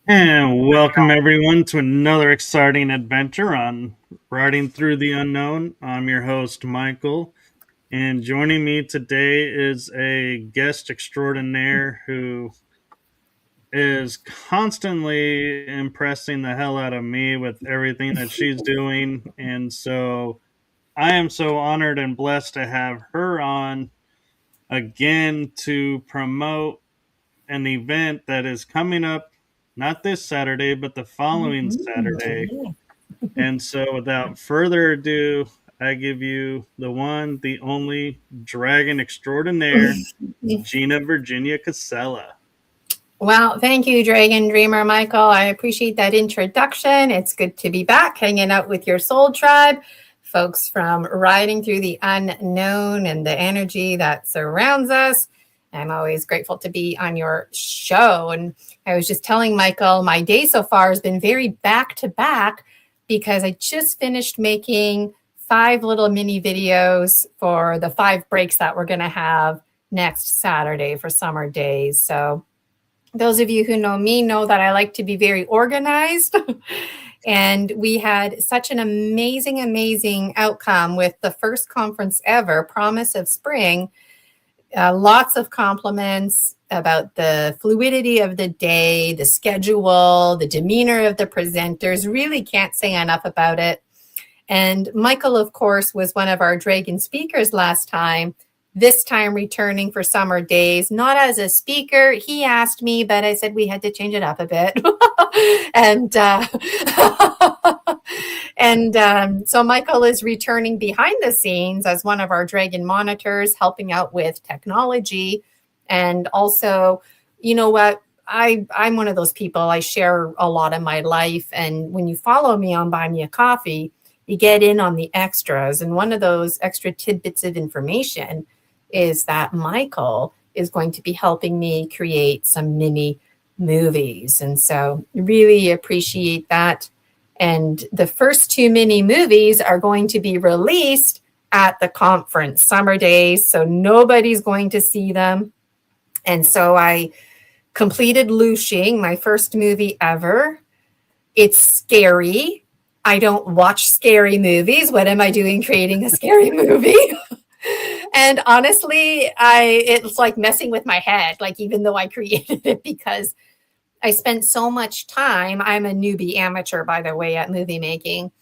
And welcome everyone to another exciting adventure on Riding Through the Unknown. I'm your host, Michael, and joining me today is a guest extraordinaire who is constantly impressing the hell out of me with everything that she's doing. And so I am so honored and blessed to have her on again to promote an event that is coming up not this Saturday, but the following Saturday. And so, without further ado, I give you the one, the only dragon extraordinaire, Gina Virginia Casella. Well, thank you, Dragon Dreamer Michael. I appreciate that introduction. It's good to be back hanging out with your soul tribe, folks from riding through the unknown and the energy that surrounds us. I'm always grateful to be on your show. And I was just telling Michael, my day so far has been very back to back because I just finished making 5 little mini videos for the 5 breaks that we're going to have next Saturday for summer days. So those of you who know me know that I like to be very organized. And we had such an amazing outcome with the first conference ever, Promise of Spring. Lots of compliments about the fluidity of the day, the schedule, the demeanor of the presenters. Really can't say enough about it. And Michael, of course, was one of our Dragon speakers last time. This time returning for summer days, not as a speaker. He asked me, but I said we had to change it up a bit. So Michael is returning behind the scenes as one of our Dragon monitors, helping out with technology. And also, you know what? I'm one of those people, I share a lot of my life. And when you follow me on Buy Me a Coffee, you get in on the extras. And one of those extra tidbits of information is that Michael is going to be helping me create some mini movies. And so really appreciate that. And the first 2 mini movies are going to be released at the conference, Summer Days. So nobody's going to see them. And so I completed Lushing, my first movie ever. It's scary. I don't watch scary movies. What am I doing creating a scary movie? And honestly, it's like messing with my head, like even though I created it, because I spent so much time. I'm a newbie amateur, by the way, at movie making,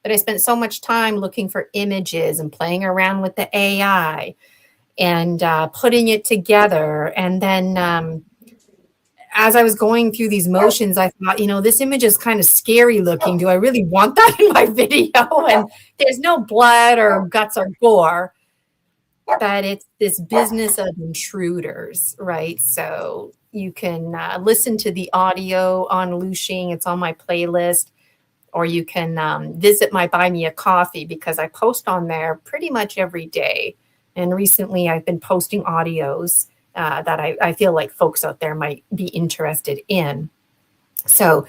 but I spent so much time looking for images and playing around with the AI and putting it together. And then as I was going through these motions, I thought, this image is kind of scary looking. Do I really want that in my video? And there's no blood or guts or gore, but it's this business of intruders, right? So you can listen to the audio on Lushing. It's on my playlist. Or you can visit my Buy Me a Coffee because I post on there pretty much every day. And recently I've been posting audios that I feel like folks out there might be interested in. So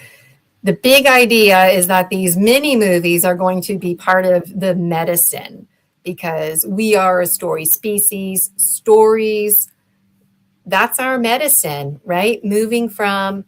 the big idea is that these mini movies are going to be part of the medicine because we are a story species. Stories, that's our medicine, right? Moving from,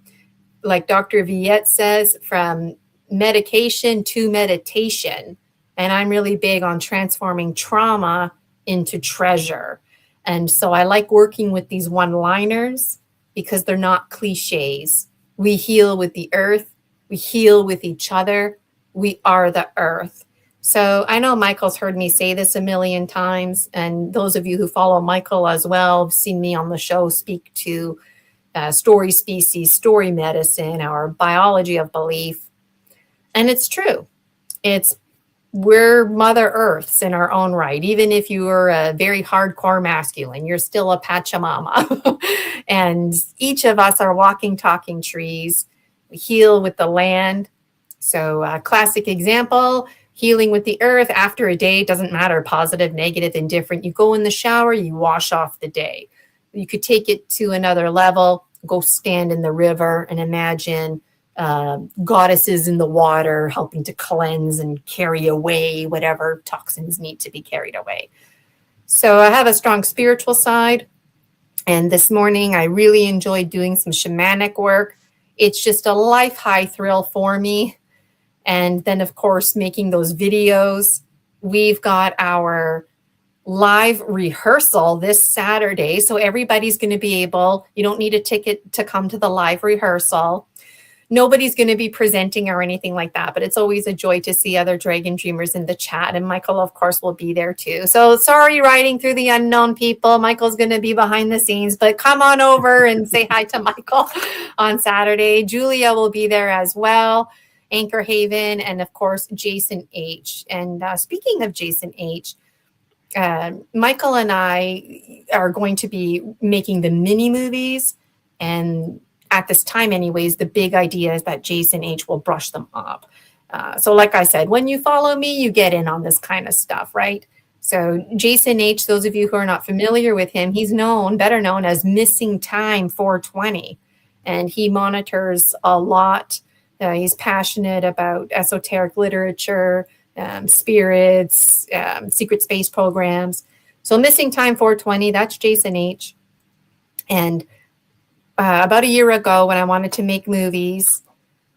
like Dr. Viette says, from medication to meditation. And I'm really big on transforming trauma into treasure. And so I like working with these one-liners because they're not cliches. We heal with the earth. We heal with each other. We are the earth. So I know Michael's heard me say this a million times. And those of you who follow Michael as well have seen me on the show speak to story species, story medicine, or biology of belief. And it's true. We're Mother Earths in our own right. Even if you are a very hardcore masculine, you're still a Pachamama. And each of us are walking, talking trees. We heal with the land. So a classic example, healing with the earth after a day, doesn't matter, positive, negative, indifferent. You go in the shower, you wash off the day. You could take it to another level, go stand in the river and imagine goddesses in the water helping to cleanse and carry away whatever toxins need to be carried away. So I have a strong spiritual side. And this morning I really enjoyed doing some shamanic work. It's just a life high thrill for me. And then, of course, making those videos. We've got our live rehearsal this Saturday. So everybody's going to be able, you don't need a ticket to come to the live rehearsal. Nobody's going to be presenting or anything like that, but it's always a joy to see other Dragon Dreamers in the chat. And Michael, of course, will be there too. So sorry, riding through the unknown, people. Michael's going to be behind the scenes, but come on over and say hi to Michael on Saturday. Julia will be there as well, Anchor Haven, and of course, Jason H. And speaking of Jason H., Michael and I are going to be making the mini movies, and at this time anyways, the big idea is that Jason H will brush them up. So like I said, when you follow me, you get in on this kind of stuff, right? So Jason H, those of you who are not familiar with him, he's better known as Missing Time 420. And he monitors a lot. He's passionate about esoteric literature, spirits, secret space programs. So Missing Time 420, that's Jason H. And about a year ago, when I wanted to make movies,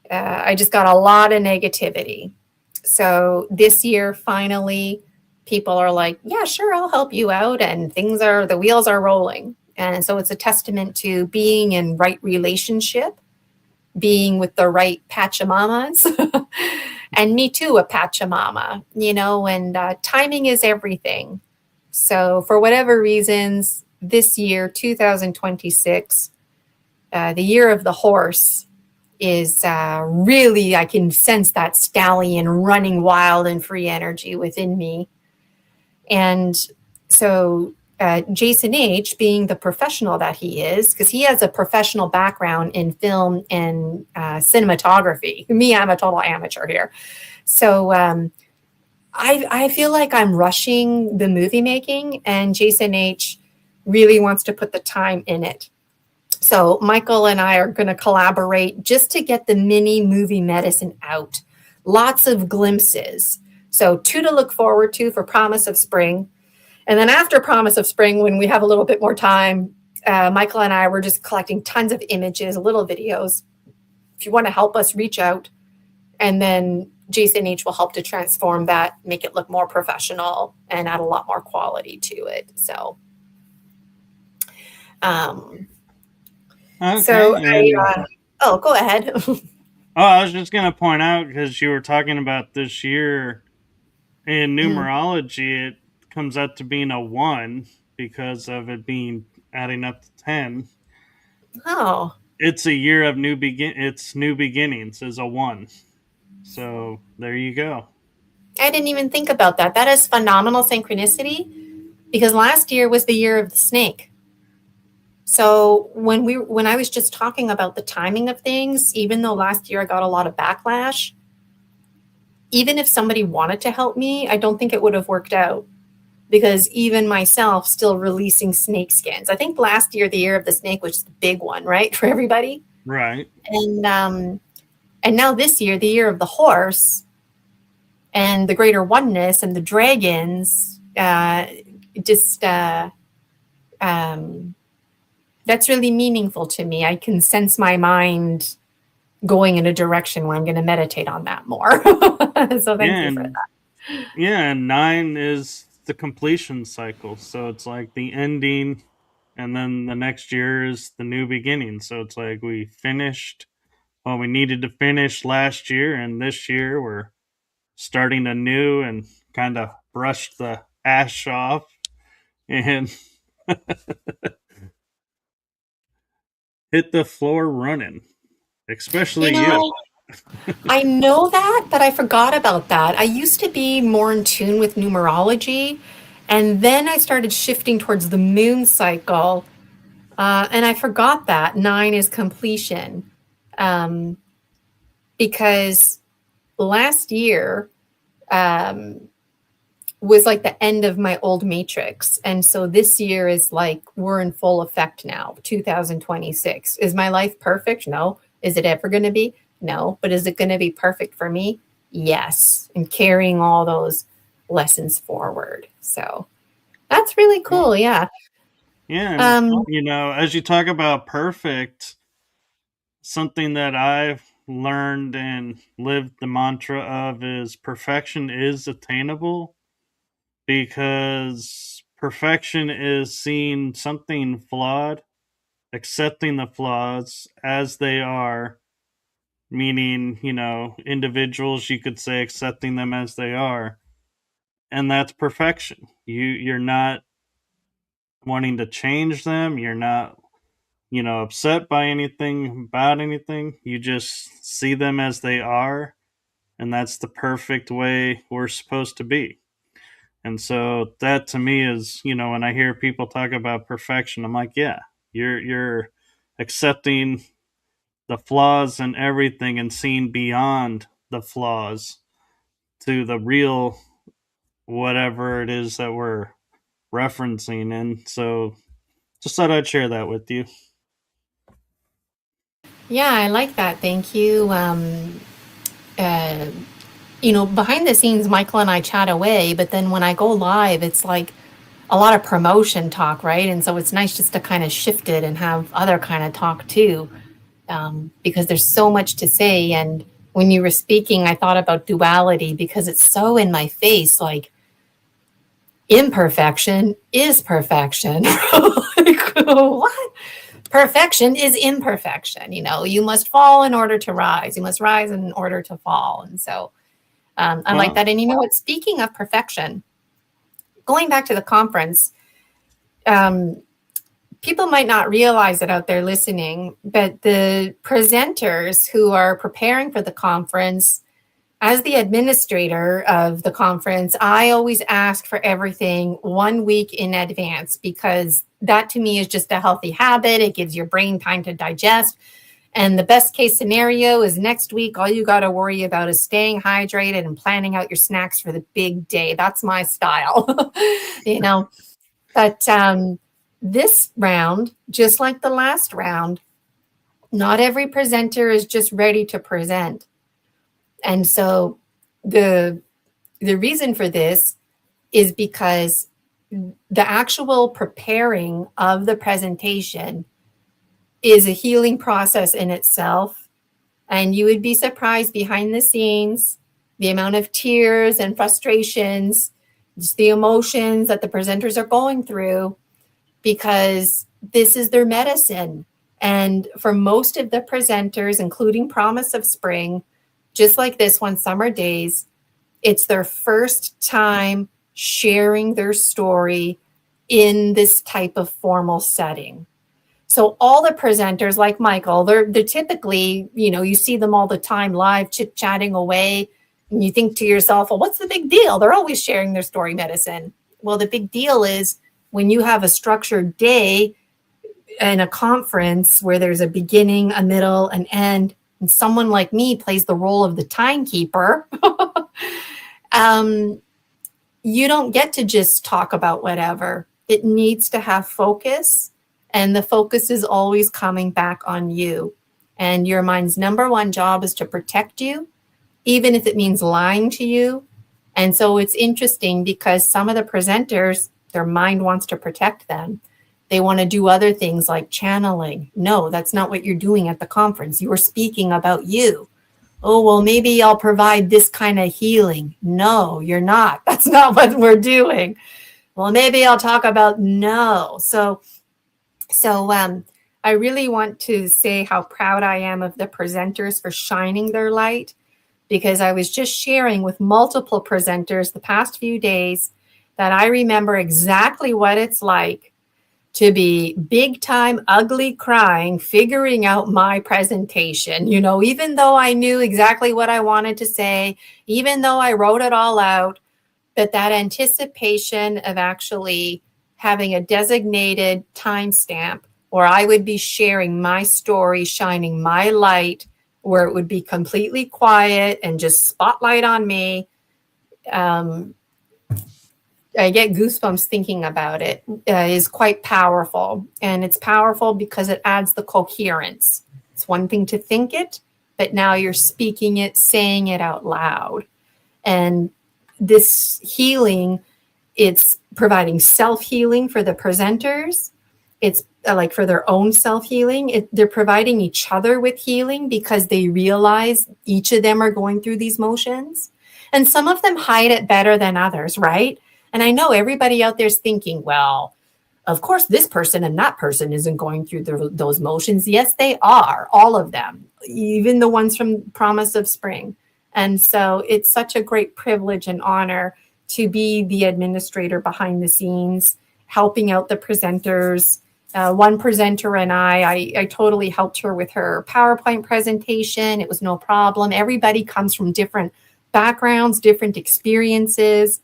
I just got a lot of negativity. So this year, finally, people are like, yeah, sure, I'll help you out. And the wheels are rolling. And so it's a testament to being in right relationship, being with the right Pachamamas, and me too, a Pachamama, and timing is everything. So for whatever reasons, this year, 2026, the year of the horse is really, I can sense that stallion running wild and free energy within me. And so Jason H, being the professional that he is, because he has a professional background in film and cinematography. Me, I'm a total amateur here. So I feel like I'm rushing the movie making, and Jason H really wants to put the time in it. So Michael and I are going to collaborate just to get the mini movie medicine out. Lots of glimpses. So 2 to look forward to for Promise of Spring. And then after Promise of Spring, when we have a little bit more time, Michael and I were just collecting tons of images, little videos. If you want to help us, reach out. And then Jason H will help to transform that, make it look more professional, and add a lot more quality to it. So, Okay. so go ahead. I was just going to point out, because you were talking about this year in numerology, it comes out to being a 1 because of it being adding up to 10. Oh. It's a year of new beginnings is a 1. So there you go. I didn't even think about that. That is phenomenal synchronicity, because last year was the year of the snake. So when I was just talking about the timing of things, even though last year I got a lot of backlash, even if somebody wanted to help me, I don't think it would have worked out, because even myself still releasing snake skins. I think last year, the year of the snake, was the big one, right, for everybody. Right. And now this year, the year of the horse and the greater oneness and the dragons, that's really meaningful to me. I can sense my mind going in a direction where I'm going to meditate on that more. So thank you for that. Yeah, and 9 is the completion cycle. So it's like the ending, and then the next year is the new beginning. So it's like we finished what we needed to finish last year, and this year we're starting anew and kind of brushed the ash off and hit the floor running, especially you. I know that, but I forgot about that. I used to be more in tune with numerology, and then I started shifting towards the moon cycle, and I forgot that 9 is completion, because last year was like the end of my old matrix. And so this year is like, we're in full effect now, 2026. Is my life perfect? No. Is it ever going to be? No. But is it going to be perfect for me? Yes. And carrying all those lessons forward. So that's really cool. Yeah. Yeah. And, as you talk about perfect, something that I've learned and lived the mantra of is perfection is attainable, because perfection is seeing something flawed, accepting the flaws as they are, meaning, individuals, you could say, accepting them as they are. And that's perfection. You're not wanting to change them. You're not, upset by anything about anything. You just see them as they are, and that's the perfect way we're supposed to be. And so that to me is, when I hear people talk about perfection, I'm like, yeah, you're accepting the flaws and everything and seeing beyond the flaws to the real whatever it is that we're referencing. And so just thought I'd share that with you. Yeah, I like that. Thank you. Uh, Behind the scenes, Michael and I chat away, but then when I go live, it's like a lot of promotion talk, right? And so it's nice just to kind of shift it and have other kind of talk too, because there's so much to say. And when you were speaking, I thought about duality because it's so in my face, like imperfection is perfection. Like, what? Perfection is imperfection. You must fall in order to rise. You must rise in order to fall. And so I like Well, that. And you know what? Speaking of perfection, going back to the conference, um, people might not realize it out there listening, but the presenters who are preparing for the conference, as the administrator of the conference, I always ask for everything 1 week in advance because that to me is just a healthy habit. It gives your brain time to digest. And the best case scenario is next week, all you got to worry about is staying hydrated and planning out your snacks for the big day. That's my style, you know. But this round, just like the last round, not every presenter is just ready to present. And so the reason for this is because the actual preparing of the presentation is a healing process in itself. And you would be surprised behind the scenes, the amount of tears and frustrations, just the emotions that the presenters are going through, because this is their medicine. And for most of the presenters, including Promise of Spring, just like this one, Summer Daze, it's their first time sharing their story in this type of formal setting. So all the presenters, like Michael, they're typically, you see them all the time live chit-chatting away, and you think to yourself, well, what's the big deal? They're always sharing their story medicine. Well, the big deal is when you have a structured day and a conference where there's a beginning, a middle, an end, and someone like me plays the role of the timekeeper, you don't get to just talk about whatever. It needs to have focus, and the focus is always coming back on you. And your mind's number one job is to protect you, even if it means lying to you. And so it's interesting because some of the presenters, their mind wants to protect them. They want to do other things like channeling. No, that's not what you're doing at the conference. You are speaking about you. Oh, well, maybe I'll provide this kind of healing. No, you're not. That's not what we're doing. Well, maybe I'll talk about no. So I really want to say how proud I am of the presenters for shining their light, because I was just sharing with multiple presenters the past few days that I remember exactly what it's like to be big time ugly crying, figuring out my presentation, even though I knew exactly what I wanted to say, even though I wrote it all out, but that anticipation of actually having a designated timestamp where I would be sharing my story, shining my light, where it would be completely quiet and just spotlight on me. I get goosebumps thinking about it, is quite powerful. And it's powerful because it adds the coherence. It's one thing to think it, but now you're speaking it, saying it out loud. And this healing, it's providing self-healing for the presenters. It's like for their own self-healing. They're providing each other with healing because they realize each of them are going through these motions. And some of them hide it better than others, right? And I know everybody out there's thinking, well, of course, this person and that person isn't going through those motions. Yes, they are, all of them, even the ones from Promise of Spring. And so it's such a great privilege and honor to be the administrator behind the scenes, helping out the presenters. One presenter and I totally helped her with her PowerPoint presentation. It was no problem. Everybody comes from different backgrounds, different experiences.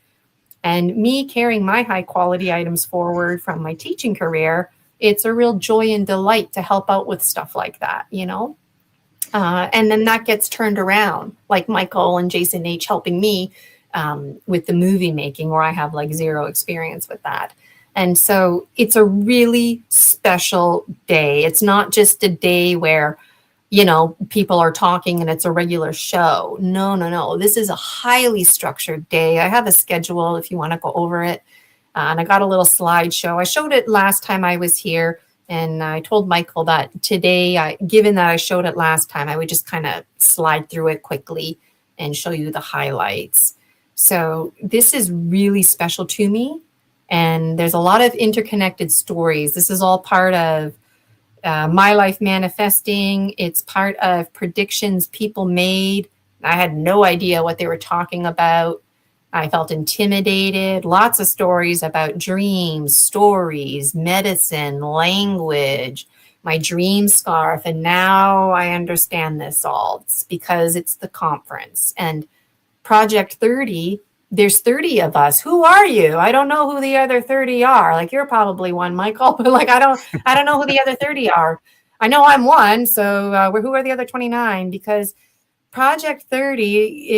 And me carrying my high quality items forward from my teaching career, it's a real joy and delight to help out with stuff like that, you know? And then that gets turned around, like Michael and Jason H helping me with the movie making, where I have like zero experience with that. And so it's a really special day. It's not just a day where, you know, people are talking and it's a regular show. No. This is a highly structured day. I have a schedule if you want to go over it. And I got a little slideshow. I showed it last time I was here. And I told Michael that today, given that I showed it last time, I would just kind of slide through it quickly and show you the highlights. So this is really special to me. And there's a lot of interconnected stories. This is all part of My Life Manifesting. It's part of predictions people made. I had no idea what they were talking about. I felt intimidated. Lots of stories about dreams, stories, medicine, language, my dream scarf. And now I understand this all. It's because it's the conference. And Project 30, there's 30 of us. Who are you? I don't know who the other 30 are. Like, you're probably one, Michael, but like I don't know who the other 30 are. I know I'm one. So who are the other 29? Because Project 30,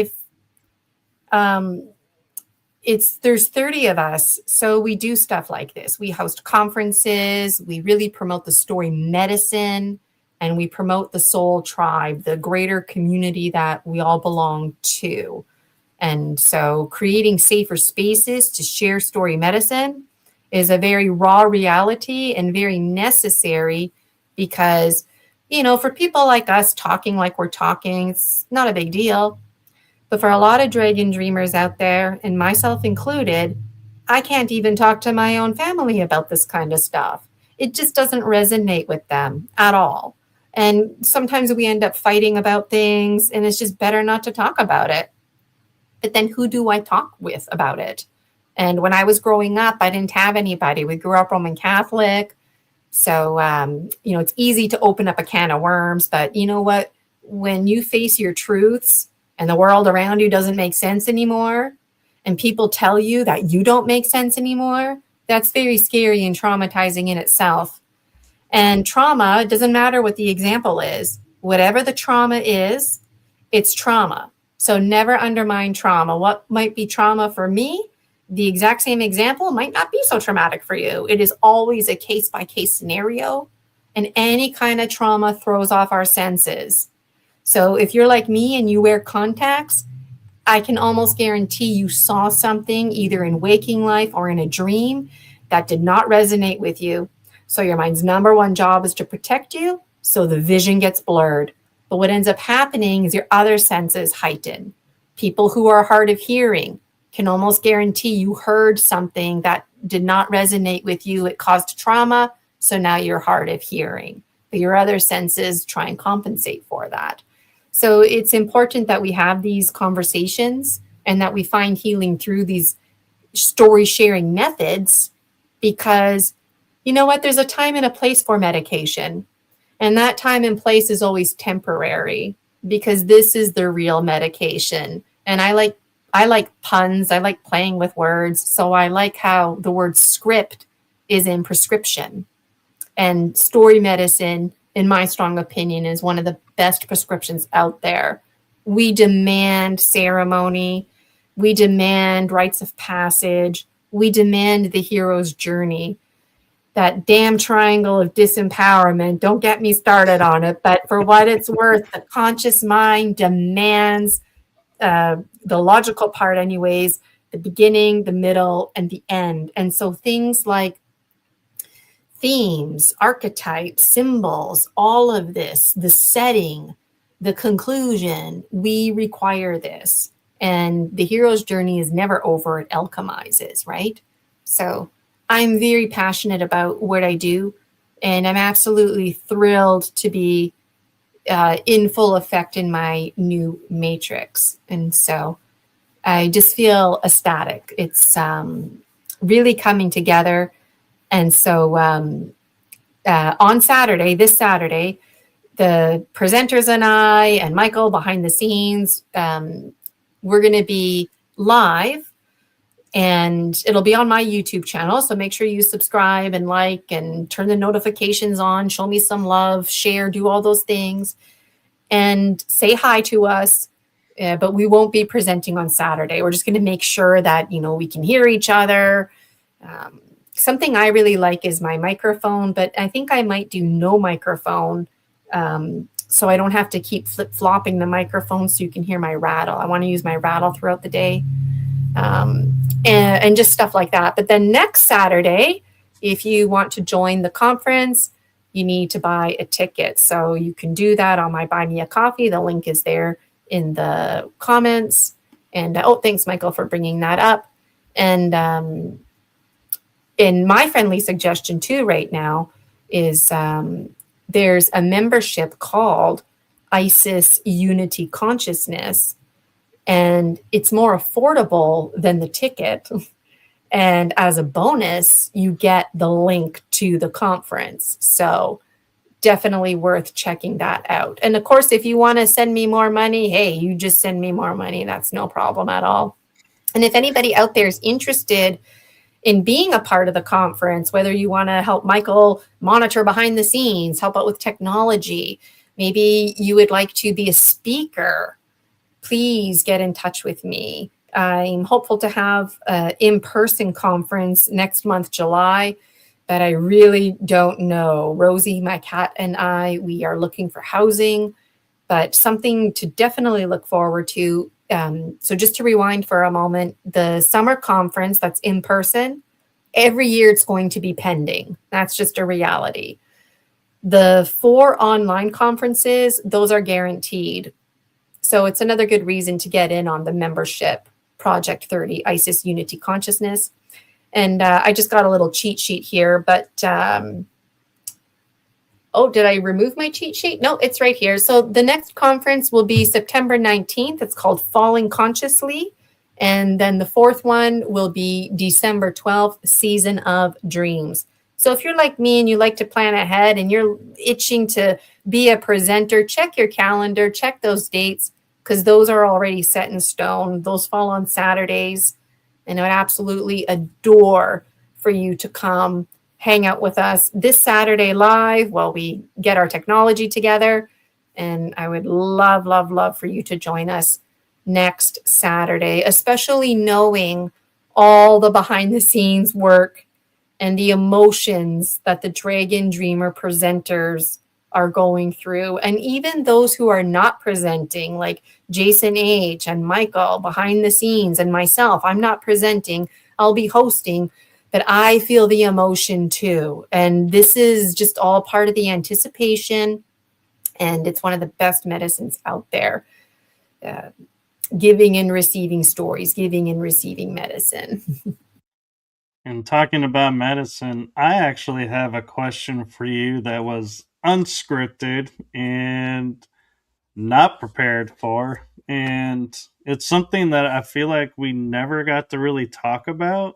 if there's 30 of us. So we do stuff like this. We host conferences. We really promote the story medicine, and we promote the soul tribe, the greater community that we all belong to. And so creating safer spaces to share story medicine is a very raw reality and very necessary because, you know, for people like us talking like we're talking, it's not a big deal. But for a lot of dragon dreamers out there, and myself included, I can't even talk to my own family about this kind of stuff. It just doesn't resonate with them at all. And sometimes we end up fighting about things, and it's just better not to talk about it. But then who do I talk with about it? And when I was growing up, I didn't have anybody. We grew up Roman Catholic. So, you know, it's easy to open up a can of worms. But you know what? When you face your truths and the world around you doesn't make sense anymore, and people tell you that you don't make sense anymore, that's very scary and traumatizing in itself. And trauma, it doesn't matter what the example is. Whatever the trauma is, it's trauma. So never undermine trauma. What might be trauma for me, the exact same example might not be so traumatic for you. It is always a case-by-case scenario, and any kind of trauma throws off our senses. So if you're like me and you wear contacts, I can almost guarantee you saw something either in waking life or in a dream that did not resonate with you. So your mind's number one job is to protect you, so the vision gets blurred. But what ends up happening is your other senses heighten. People who are hard of hearing can almost guarantee you heard something that did not resonate with you. It caused trauma, so now you're hard of hearing. But your other senses try and compensate for that. So it's important that we have these conversations and that we find healing through these story sharing methods, because you know what? There's a time and a place for medication. And that time and place is always temporary, because this is the real medication. And I like puns. I like playing with words. So I like how the word script is in prescription. And story medicine, in my strong opinion, is one of the best prescriptions out there. We demand ceremony. We demand rites of passage. We demand the hero's journey. That damn triangle of disempowerment, don't get me started on it, but for what it's worth, the conscious mind demands the logical part anyways, the beginning, the middle, and the end. And so things like themes, archetypes, symbols, all of this, the setting, the conclusion, we require this. And the hero's journey is never over, it alchemizes, right? So I'm very passionate about what I do, and I'm absolutely thrilled to be in full effect in my new matrix. And so I just feel ecstatic. It's really coming together. And so on Saturday, this Saturday, the presenters and I and Michael behind the scenes, we're going to be live, and it'll be on my YouTube channel. So make sure you subscribe and like and turn the notifications on, show me some love, share, do all those things, and say hi to us. But we won't be presenting on Saturday. We're just going to make sure that, we can hear each other. Something I really like is my microphone, but I think I might do no microphone. So I don't have to keep flip-flopping the microphone so you can hear my rattle. I want to use my rattle throughout the day, and just stuff like that. But then next Saturday, if you want to join the conference, you need to buy a ticket. So you can do that on my Buy Me a Coffee. The link is there in the comments. And thanks, Michael, for bringing that up. And in my friendly suggestion too right now is there's a membership called ISIS Unity Consciousness, and it's more affordable than the ticket. And as a bonus, you get the link to the conference. So definitely worth checking that out. And of course, if you want to send me more money, hey, you just send me more money. That's no problem at all. And if anybody out there is interested in being a part of the conference, whether you want to help Michael monitor behind the scenes, help out with technology, maybe you would like to be a speaker, please get in touch with me. I'm hopeful to have an in-person conference next month, July, but I really don't know. Rosie, my cat, and I, we are looking for housing, but something to definitely look forward to. So just to rewind for a moment, the summer conference that's in person, every year it's going to be pending. That's just a reality. The 4 online conferences, those are guaranteed. So it's another good reason to get in on the membership, Project 30, ISIS Unity Consciousness. And I just got a little cheat sheet here, but did I remove my cheat sheet? No, it's right here. So the next conference will be September 19th. It's called Falling Consciously. And then the 4th one will be December 12th, Season of Dreams. So if you're like me and you like to plan ahead and you're itching to be a presenter, check your calendar, check those dates, because those are already set in stone. Those fall on Saturdays. And I would absolutely adore for you to come hang out with us this Saturday live while we get our technology together. And I would love, love, love for you to join us next Saturday, especially knowing all the behind the scenes work and the emotions that the Dragon Dreamer presenters are going through. And even those who are not presenting, like Jason H. and Michael behind the scenes, and myself, I'm not presenting, I'll be hosting, but I feel the emotion too. And this is just all part of the anticipation. And it's one of the best medicines out there. Giving and receiving stories, giving and receiving medicine. And talking about medicine, I actually have a question for you that was unscripted and not prepared for. And it's something that I feel like we never got to really talk about,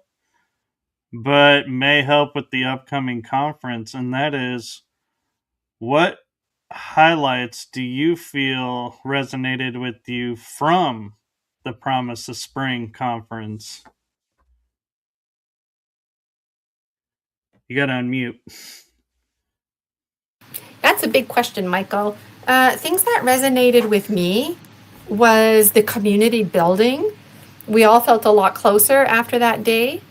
but may help with the upcoming conference. And that is, what highlights do you feel resonated with you from the Promise of Spring conference? You got to unmute. That's a big question, Michael. Things that resonated with me was the community building. We all felt a lot closer after that day.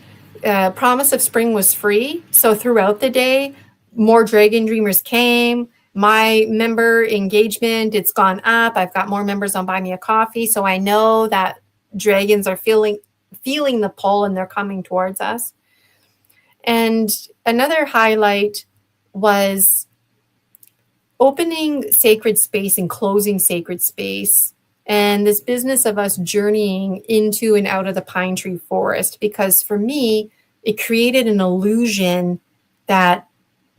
Promise of Spring was free. So throughout the day, more Dragon Dreamers came. My member engagement, it's gone up. I've got more members on Buy Me a Coffee. So I know that dragons are feeling the pull and they're coming towards us. And another highlight was opening sacred space and closing sacred space, and this business of us journeying into and out of the pine tree forest, because for me, it created an illusion that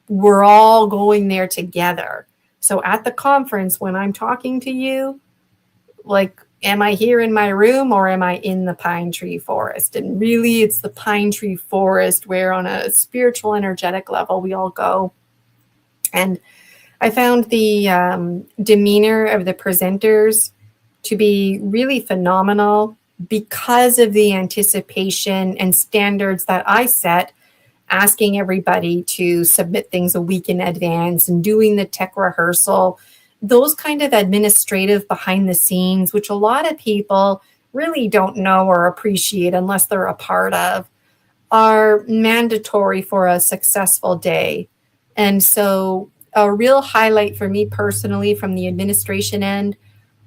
we're all going there together. So at the conference, when I'm talking to you, like, am I here in my room or am I in the pine tree forest? And really, it's the pine tree forest where, on a spiritual, energetic level, we all go. And I found the demeanor of the presenters to be really phenomenal because of the anticipation and standards that I set, asking everybody to submit things a week in advance and doing the tech rehearsal, those kind of administrative behind the scenes, which a lot of people really don't know or appreciate unless they're a part of, are mandatory for a successful day. And so a real highlight for me personally from the administration end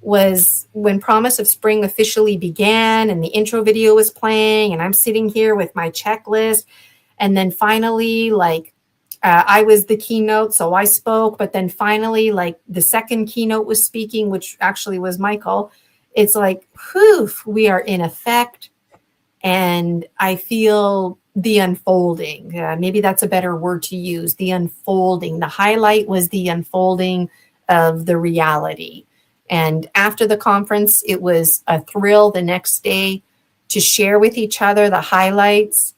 was when Promise of Spring officially began and the intro video was playing and I'm sitting here with my checklist. And then finally, I was the keynote, so I spoke. But then finally, the second keynote was speaking, which actually was Michael. It's like, whew, we are in effect. And I feel the unfolding. Maybe that's a better word to use, the unfolding. The highlight was the unfolding of the reality. And after the conference, it was a thrill the next day to share with each other the highlights.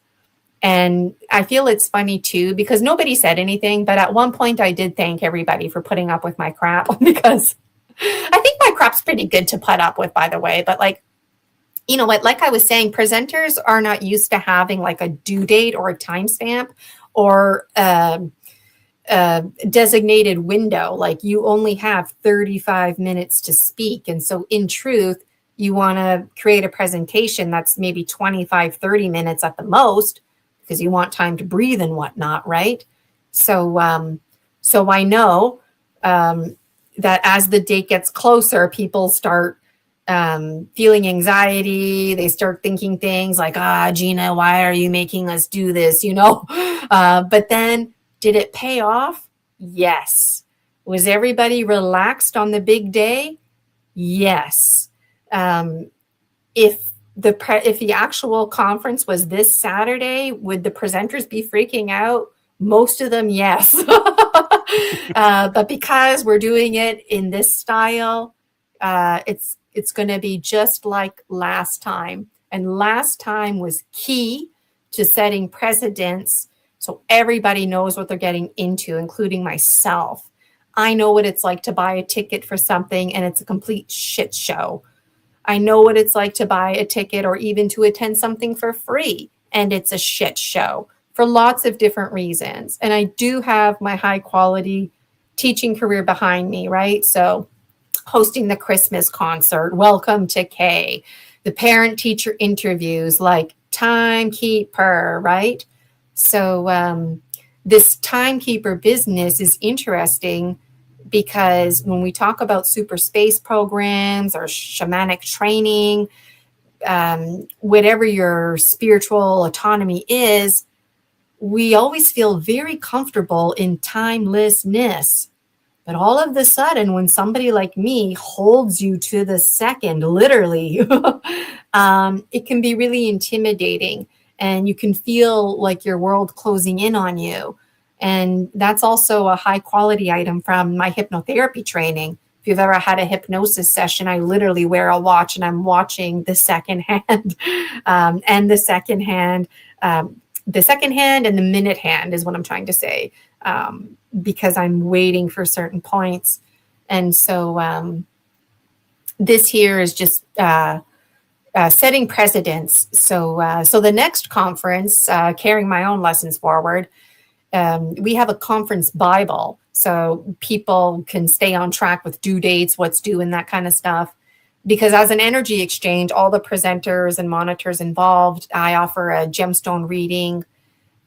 And I feel it's funny too, because nobody said anything, but at one point I did thank everybody for putting up with my crap, because I think my crap's pretty good to put up with, by the way. But you know what, like I was saying, presenters are not used to having like a due date or a timestamp or a designated window. Like, you only have 35 minutes to speak. And so in truth, you want to create a presentation that's maybe 25, 30 minutes at the most, because you want time to breathe and whatnot, right? So I know that as the date gets closer, people start feeling anxiety. They start thinking things like, Gina, why are you making us do this? But then, did it pay off? Yes. Was everybody relaxed on the big day? Yes. If the actual conference was this Saturday, would the presenters be freaking out? Most of them, yes. But because we're doing it in this style, it's going to be just like last time. And last time was key to setting precedents, so everybody knows what they're getting into, including myself. I know what it's like to buy a ticket for something and it's a complete shit show. I know what it's like to buy a ticket or even to attend something for free and it's a shit show, for lots of different reasons. And I do have my high quality teaching career behind me, right? So hosting the Christmas concert, Welcome to K, the parent teacher interviews, like timekeeper, right? So this timekeeper business is interesting because when we talk about super space programs or shamanic training, whatever your spiritual autonomy is, we always feel very comfortable in timelessness. But all of a sudden, when somebody like me holds you to the second, literally, it can be really intimidating. And you can feel like your world closing in on you. And that's also a high quality item from my hypnotherapy training. If you've ever had a hypnosis session, I literally wear a watch and I'm watching the second hand and the second hand. The second hand and the minute hand is what I'm trying to say, because I'm waiting for certain points. And so this here is just setting precedents. So the next conference, carrying my own lessons forward, we have a conference Bible, so people can stay on track with due dates, what's due, and that kind of stuff. Because as an energy exchange, all the presenters and monitors involved, I offer a gemstone reading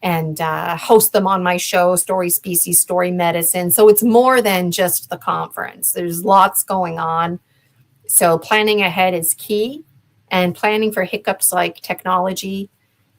and host them on my show, Story Species, Story Medicine. So it's more than just the conference. There's lots going on. So planning ahead is key, and planning for hiccups like technology.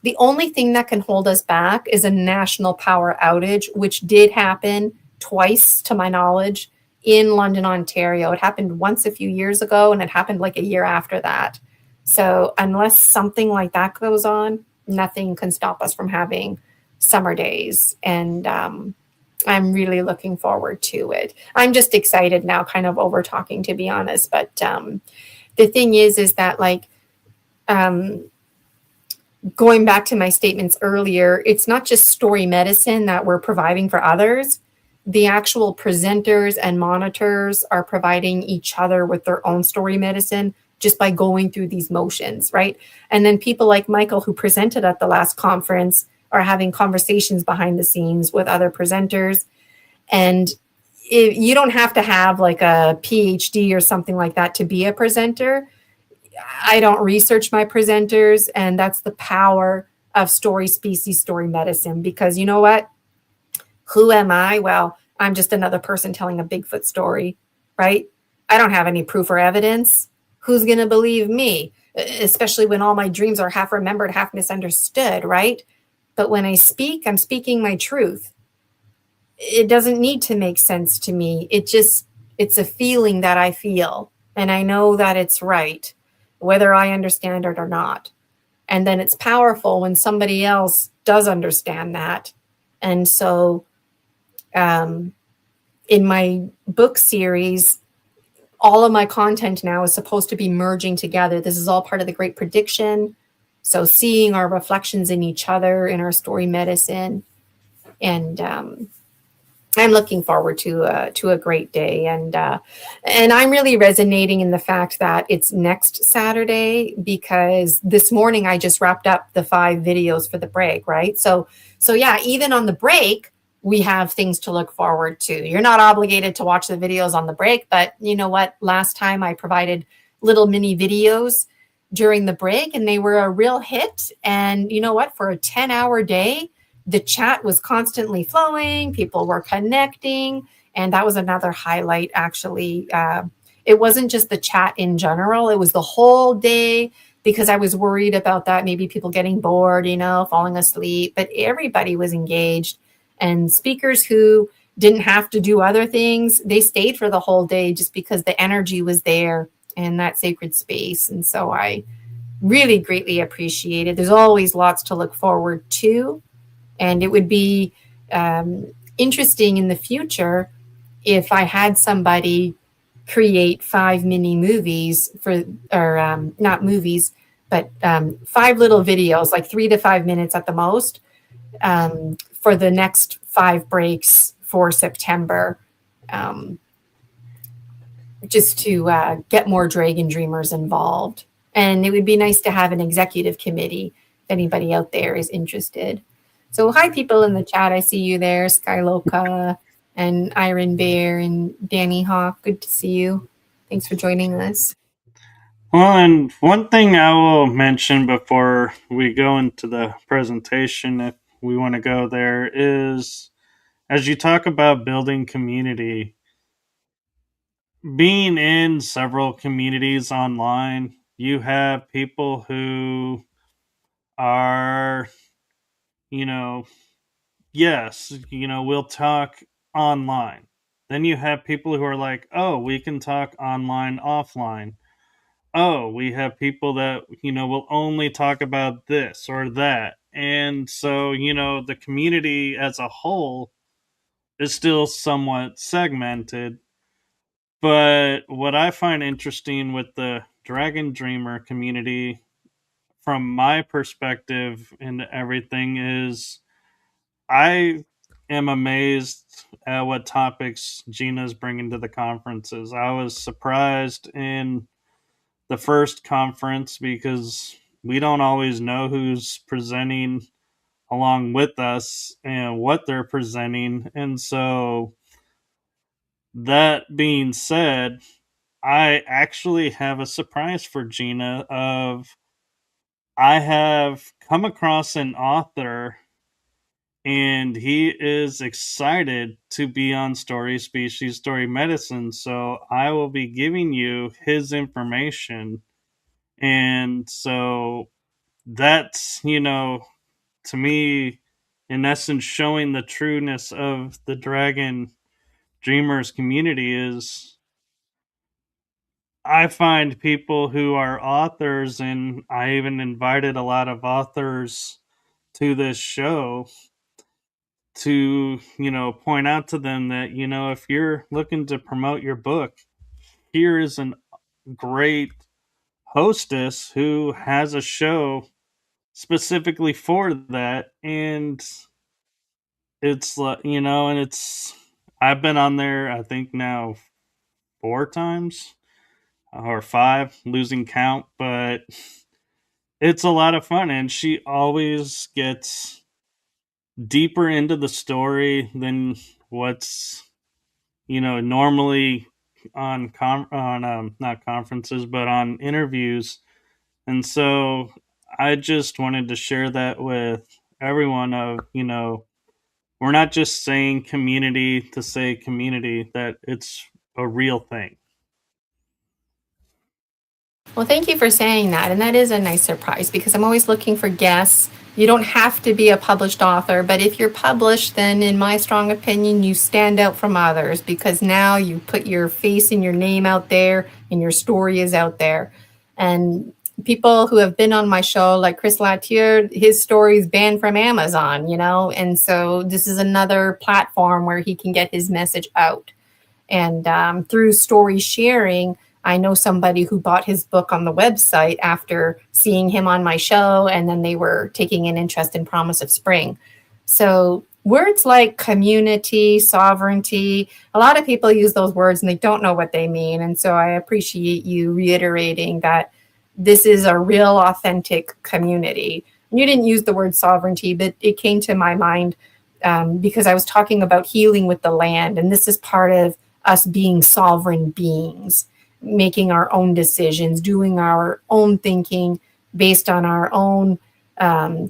The only thing that can hold us back is a national power outage, which did happen twice, to my knowledge, in London, Ontario. It happened once a few years ago, and it happened like a year after that. So, unless something like that goes on, nothing can stop us from having summer days. And I'm really looking forward to it. I'm just excited now, kind of over talking, to be honest. But the thing is that, like, um, going back to my statements earlier, it's not just story medicine that we're providing for others. The actual presenters and monitors are providing each other with their own story medicine just by going through these motions, right? And then people like Michael, who presented at the last conference, are having conversations behind the scenes with other presenters. And you don't have to have like a PhD or something like that to be a presenter. I don't research my presenters, and that's the power of story species, story medicine. Because you know what? Who am I? Well, I'm just another person telling a Bigfoot story, right? I don't have any proof or evidence. Who's going to believe me? Especially when all my dreams are half remembered, half misunderstood, right? But when I speak, I'm speaking my truth. It doesn't need to make sense to me. It's a feeling that I feel, and I know that it's right, whether I understand it or not. And then it's powerful when somebody else does understand that. And so, in my book series, all of my content now is supposed to be merging together. This is all part of the Great Prediction. So, seeing our reflections in each other in our story medicine. And I'm looking forward to a great day, and I'm really resonating in the fact that it's next Saturday, because this morning I just wrapped up the 5 videos for the break, right? So yeah, even on the break we have things to look forward to. You're not obligated to watch the videos on the break, but you know what? Last time I provided little mini videos during the break, and they were a real hit. And you know what? For a 10-hour day, the chat was constantly flowing, people were connecting, and that was another highlight, actually. It wasn't just the chat in general, it was the whole day, because I was worried about that, maybe people getting bored, falling asleep, but everybody was engaged. And speakers who didn't have to do other things, they stayed for the whole day just because the energy was there in that sacred space. And so I really greatly appreciate it. There's always lots to look forward to. And it would be interesting in the future if I had somebody create 5 mini movies or not movies, but 5 little videos, like 3 to 5 minutes at the most, for the next 5 breaks for September, just to get more Dragon Dreamers involved. And it would be nice to have an executive committee if anybody out there is interested. So hi, people in the chat. I see you there, Skyloka and Iron Bear and Danny Hawk. Good to see you. Thanks for joining us. Well, and one thing I will mention before we go into the presentation, if we want to go there, is as you talk about building community, being in several communities online, you have people who are, you know, yes, we'll talk online. Then you have people who are like, oh, we can talk online, offline. Oh, we have people that, will only talk about this or that. And so, the community as a whole is still somewhat segmented. But what I find interesting with the Dragon Dreamer community, from my perspective and everything, is I am amazed at what topics Gina's bringing to the conferences. I was surprised in the first conference because we don't always know who's presenting along with us and what they're presenting. And so, that being said, I actually have a surprise for Gina of I have come across an author and he is excited to be on Story Species, Story Medicine. So I will be giving you his information. And so that's, to me, in essence, showing the trueness of the Dragon Dreamers community is I find people who are authors, and I even invited a lot of authors to this show to, point out to them that, if you're looking to promote your book, here is a great hostess who has a show specifically for that. And it's like, and I've been on there, I think now 4 times or 5, losing count, but it's a lot of fun. And she always gets deeper into the story than what's, normally on not conferences, but on interviews. And so I just wanted to share that with everyone of, we're not just saying community to say community, that it's a real thing. Well, thank you for saying that. And that is a nice surprise because I'm always looking for guests. You don't have to be a published author, but if you're published, then in my strong opinion, you stand out from others because now you put your face and your name out there and your story is out there. And people who have been on my show, like Chris Latier, his story is banned from Amazon, and so this is another platform where he can get his message out. And through story sharing, I know somebody who bought his book on the website after seeing him on my show, and then they were taking an interest in Promise of Spring. So words like community, sovereignty, a lot of people use those words and they don't know what they mean. And so I appreciate you reiterating that this is a real, authentic community. You didn't use the word sovereignty, but it came to my mind because I was talking about healing with the land. And this is part of us being sovereign beings, making our own decisions, doing our own thinking based on our own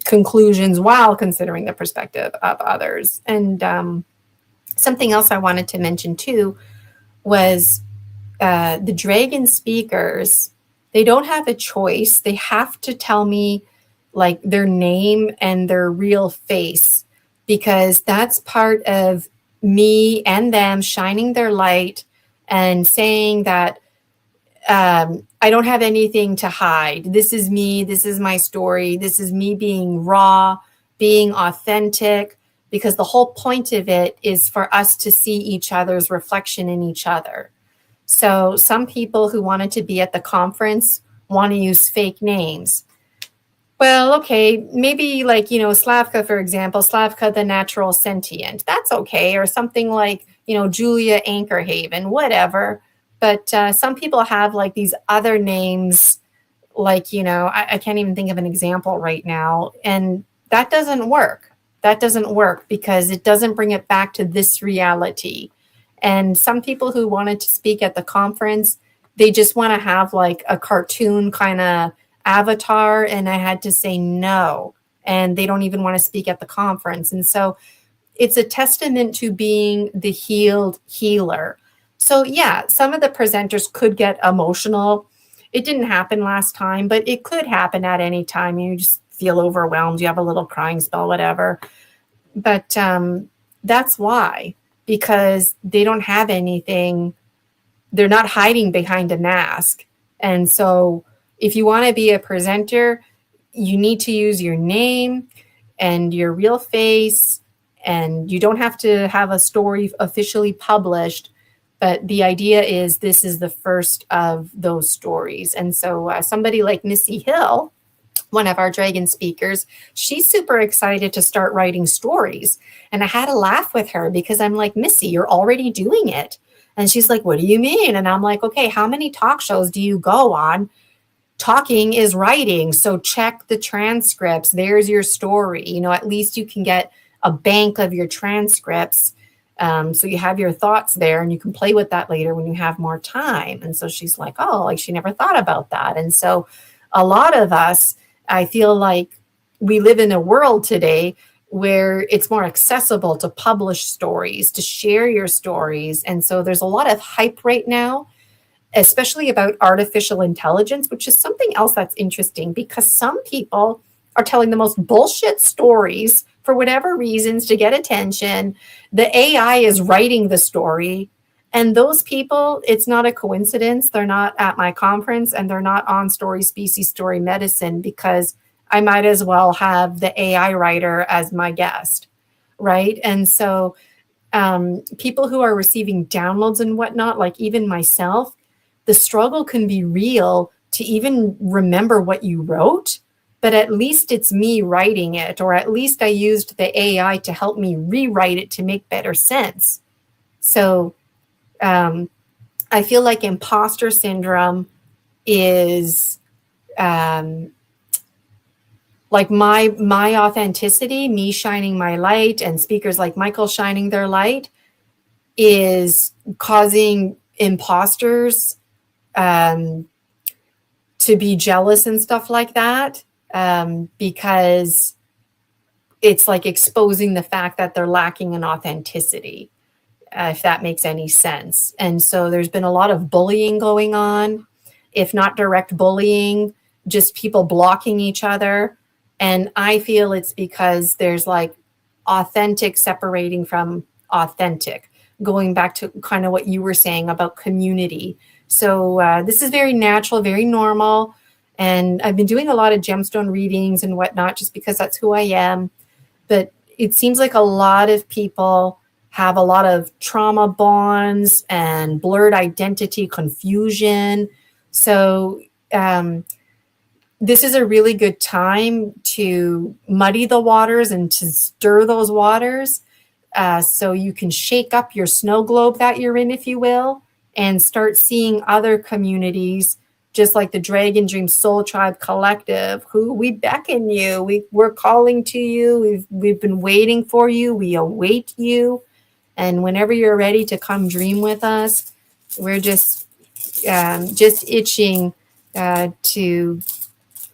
conclusions while considering the perspective of others. And something else I wanted to mention too was the dragon speakers. They don't have a choice. They have to tell me like their name and their real face, because that's part of me and them shining their light and saying that I don't have anything to hide. This is me. This is my story. This is me being raw, being authentic, because the whole point of it is for us to see each other's reflection in each other. So some people who wanted to be at the conference want to use fake names. Well, okay, maybe like, Slavka, for example, Slavka the Natural Sentient. That's okay. Or something like, Julia Anchorhaven, whatever. But some people have like these other names, like, I can't even think of an example right now. And that doesn't work. That doesn't work because it doesn't bring it back to this reality. And some people who wanted to speak at the conference, they just want to have like a cartoon kind of avatar. And I had to say no. And they don't even want to speak at the conference. And so it's a testament to being the healed healer. So yeah, some of the presenters could get emotional. It didn't happen last time, but it could happen at any time. You just feel overwhelmed. You have a little crying spell, whatever. But that's why, because they don't have anything. They're not hiding behind a mask. And so if you want to be a presenter, you need to use your name and your real face, and you don't have to have a story officially published. But the idea is this is the first of those stories. And so somebody like Missy Hill, one of our dragon speakers, she's super excited to start writing stories. And I had a laugh with her because I'm like, Missy, you're already doing it. And she's like, what do you mean? And I'm like, okay, how many talk shows do you go on? Talking is writing. So check the transcripts. There's your story. At least you can get a bank of your transcripts. So you have your thoughts there and you can play with that later when you have more time. And so she's like, oh, like she never thought about that. And so a lot of us, I feel like we live in a world today where it's more accessible to publish stories, to share your stories. And so there's a lot of hype right now, especially about artificial intelligence, which is something else that's interesting because some people are telling the most bullshit stories for whatever reasons to get attention. The AI is writing the story. And those people, it's not a coincidence. They're not at my conference and they're not on Story Species Story Medicine because I might as well have the AI writer as my guest. Right. And so people who are receiving downloads and whatnot, like even myself, the struggle can be real to even remember what you wrote, but at least it's me writing it, or at least I used the AI to help me rewrite it to make better sense. So um, I feel like imposter syndrome is um, like my authenticity, me shining my light, and speakers like Michael shining their light is causing imposters um, to be jealous and stuff like that because it's like exposing the fact that they're lacking in authenticity, if that makes any sense. And so there's been a lot of bullying going on, if not direct bullying, just people blocking each other. And I feel it's because there's like authentic separating from authentic, going back to kind of what you were saying about community. So this is very natural, very normal. And I've been doing a lot of gemstone readings and whatnot just because that's who I am. But it seems like a lot of people have a lot of trauma bonds and blurred identity confusion. So this is a really good time to muddy the waters and to stir those waters so you can shake up your snow globe that you're in, if you will, and start seeing other communities just like the Dragon Dream Soul Tribe Collective, who we beckon you. We're calling to you. We've been waiting for you. We await you. And whenever you're ready to come dream with us, we're just itching to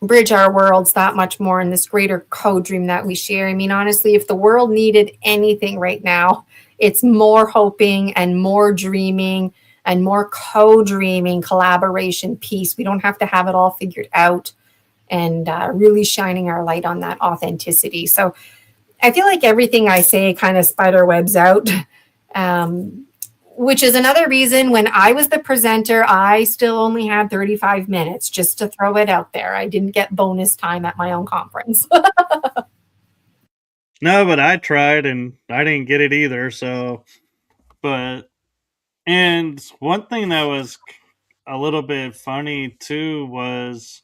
bridge our worlds that much more in this greater co-dream that we share. I mean, honestly, if the world needed anything right now, it's more hoping and more dreaming and more co-dreaming, collaboration, peace. We don't have to have it all figured out, and really shining our light on that authenticity. So I feel like everything I say kind of spider webs out. Which is another reason when I was the presenter, I still only had 35 minutes, just to throw it out there. I didn't get bonus time at my own conference. No, but I tried and I didn't get it either. So, but, and one thing that was a little bit funny too was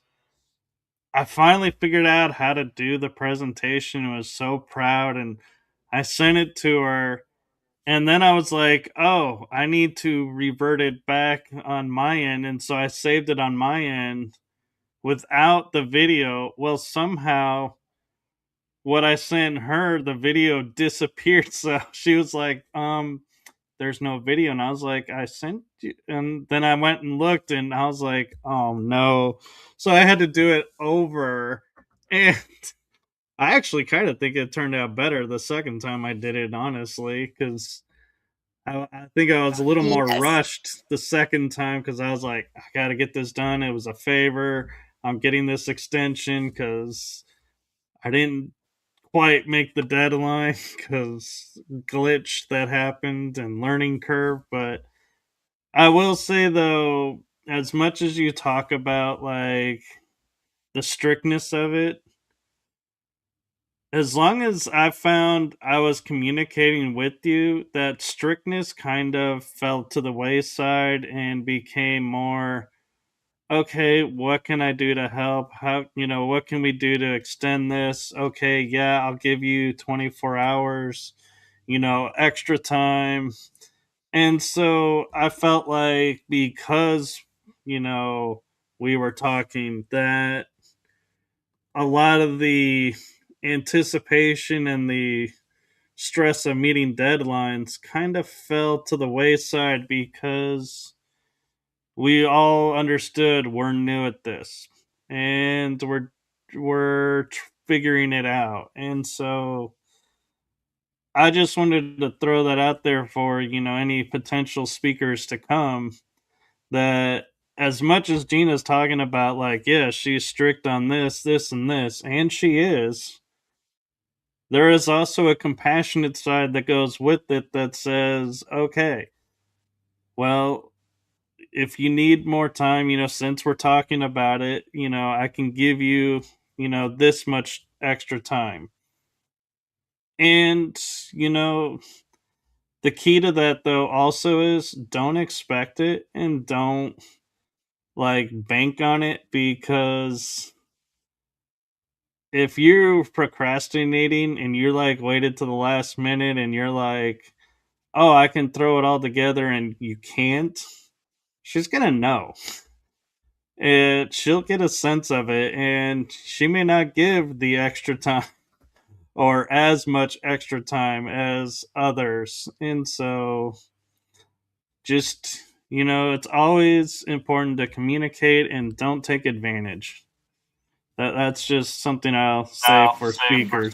I finally figured out how to do the presentation. I was so proud and I sent it to her. And then I was like, oh, I need to revert it back on my end. And so I saved it on my end without the video. Well, somehow what I sent her, the video disappeared. So she was like, there's no video. And I was like, I sent you. And then I went and looked and I was like, oh no. So I had to do it over. And I actually kind of think it turned out better the second time I did it, honestly, because I think I was a little more Yes. rushed the second time because I was like, I got to get this done. It was a favor. I'm getting this extension because I didn't quite make the deadline because glitch that happened and learning curve. But I will say though, as much as you talk about like the strictness of it, as long as I found I was communicating with you, that strictness kind of fell to the wayside and became more okay, what can I do to help? How, what can we do to extend this? Okay, yeah, I'll give you 24 hours, extra time. And so I felt like because, you know, we were talking that a lot of the anticipation and the stress of meeting deadlines kind of fell to the wayside because we all understood we're new at this and we're figuring it out. And so I just wanted to throw that out there for, any potential speakers to come, that as much as Gina's talking about, like, yeah, she's strict on this, this, and this, and she is, there is also a compassionate side that goes with it that says, okay, well, if you need more time, since we're talking about it, I can give you, this much extra time. And, you know, the key to that though also is don't expect it and don't like bank on it, because if you're procrastinating and you're like waited to the last minute and you're like, oh, I can throw it all together and you can't, she's gonna know. She'll get a sense of it and she may not give the extra time or as much extra time as others. And so just, it's always important to communicate and don't take advantage. That's just something I'll say for speakers.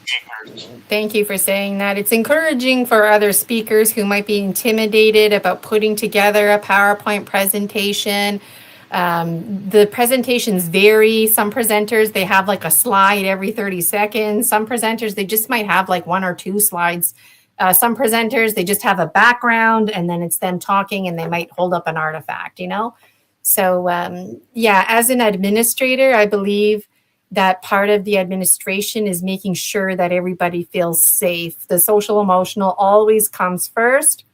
Thank you for saying that. It's encouraging for other speakers who might be intimidated about putting together a PowerPoint presentation. The presentations vary. Some presenters, they have like a slide every 30 seconds. Some presenters, they just might have like one or two slides. Some presenters, they just have a background and then it's them talking and they might hold up an artifact, So yeah, as an administrator, I believe that part of the administration is making sure that everybody feels safe. The social emotional always comes first,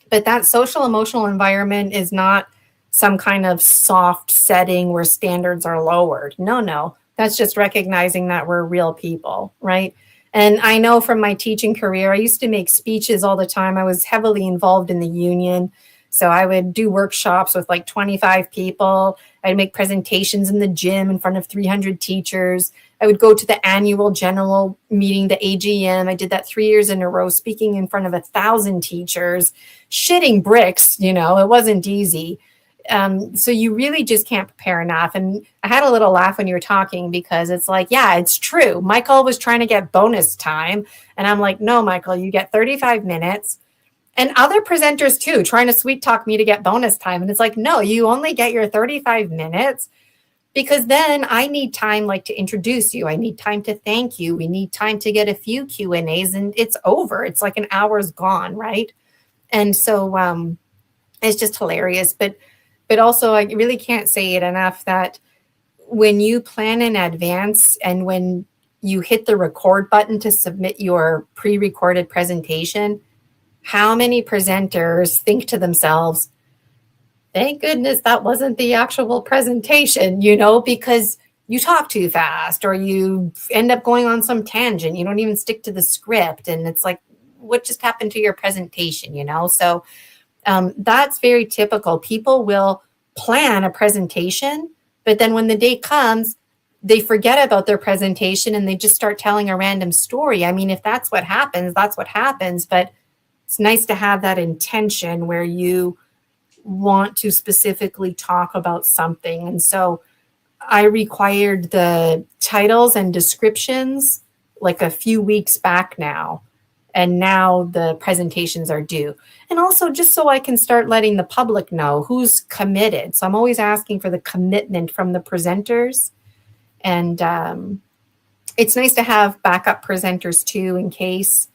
but that social emotional environment is not some kind of soft setting where standards are lowered. No, that's just recognizing that we're real people, right? And I know from my teaching career, I used to make speeches all the time. I was heavily involved in the union. So I would do workshops with like 25 people. I'd make presentations in the gym in front of 300 teachers. I would go to the annual general meeting, the AGM. I did that 3 years in a row, speaking in front of 1,000 teachers, shitting bricks. It wasn't easy. So you really just can't prepare enough. And I had a little laugh when you were talking because it's like, yeah, it's true. Michael was trying to get bonus time. And I'm like, no, Michael, you get 35 minutes. And other presenters too, trying to sweet talk me to get bonus time. And it's like, no, you only get your 35 minutes because then I need time like to introduce you. I need time to thank you. We need time to get a few Q&As and it's over. It's like an hour's gone, right? And so it's just hilarious. But also I really can't say it enough that when you plan in advance and when you hit the record button to submit your pre-recorded presentation, how many presenters think to themselves, thank goodness that wasn't the actual presentation, because you talk too fast or you end up going on some tangent. You don't even stick to the script. And it's like, what just happened to your presentation, So that's very typical. People will plan a presentation, but then when the date comes, they forget about their presentation and they just start telling a random story. I mean, if that's what happens, that's what happens. But it's nice to have that intention where you want to specifically talk about something. And so I required the titles and descriptions like a few weeks back now. And now the presentations are due. And also just so I can start letting the public know who's committed. So I'm always asking for the commitment from the presenters. And it's nice to have backup presenters too in case.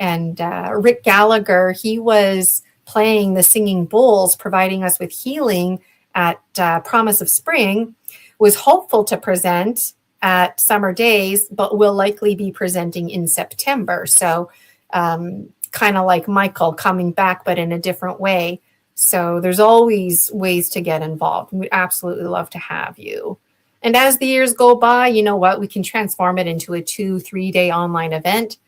And Rick Gallagher, he was playing the Singing Bowls, providing us with healing at Promise of Spring, was hopeful to present at Summer Daze, but will likely be presenting in September. So kind of like Michael coming back, but in a different way. So there's always ways to get involved. We'd absolutely love to have you. And as the years go by, you know what, we can transform it into a 2-3 day online event.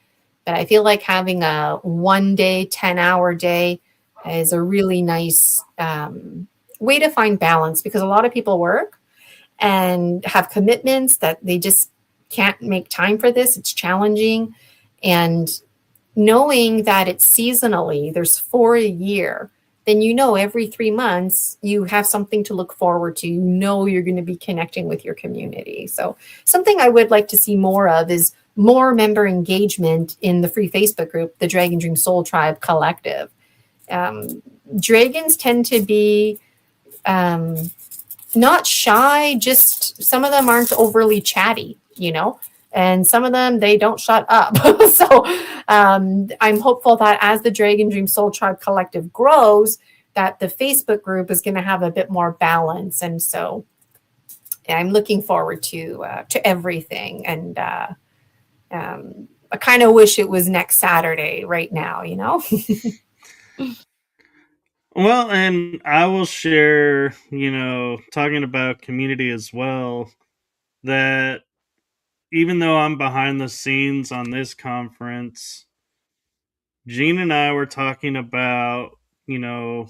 But I feel like having a 1 day, 10-hour day is a really nice way to find balance because a lot of people work and have commitments that they just can't make time for this. It's challenging. And knowing that it's seasonally, there's 4 a year, then every 3 months you have something to look forward to. You're going to be connecting with your community. So something I would like to see more of is more member engagement in the free Facebook group, the Dragon Dream Soul Tribe Collective. Dragons tend to be not shy, just some of them aren't overly chatty, you know, and some of them they don't shut up. So I'm hopeful that as the Dragon Dream Soul Tribe Collective grows, that the Facebook group is going to have a bit more balance, and so I'm looking forward to everything. And I kind of wish it was next Saturday right now, you know. Well, and I will share, talking about community as well, that even though I'm behind the scenes on this conference, Gene and I were talking about, you know,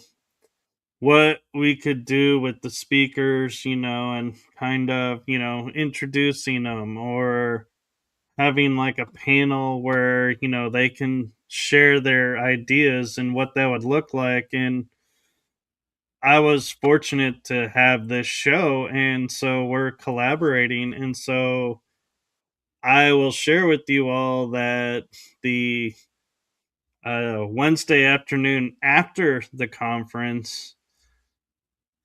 what we could do with the speakers, and kind of, introducing them or having like a panel where, they can share their ideas and what that would look like. And I was fortunate to have this show, and so we're collaborating. And so I will share with you all that the Wednesday afternoon after the conference,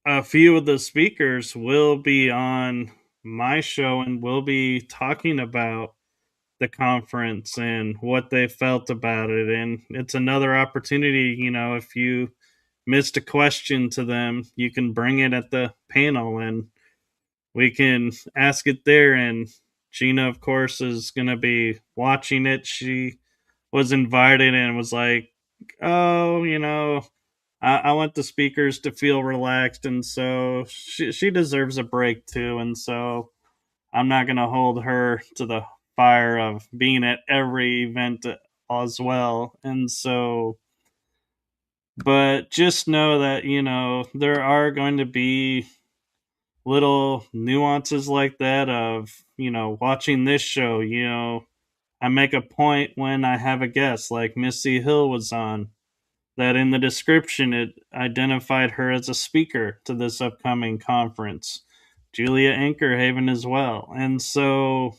a few of the speakers will be on my show and we'll be talking about the conference and what they felt about it. And it's another opportunity, if you missed a question to them, you can bring it at the panel and we can ask it there. And Gina, of course, is going to be watching it. She was invited and was like, oh, I want the speakers to feel relaxed. And so she deserves a break too. And so I'm not going to hold her to the fire of being at every event as well. And so, but just know that, there are going to be little nuances like that of, watching this show, I make a point when I have a guest like Missy Hill was on, that in the description it identified her as a speaker to this upcoming conference. Julia Ankerhaven as well. And so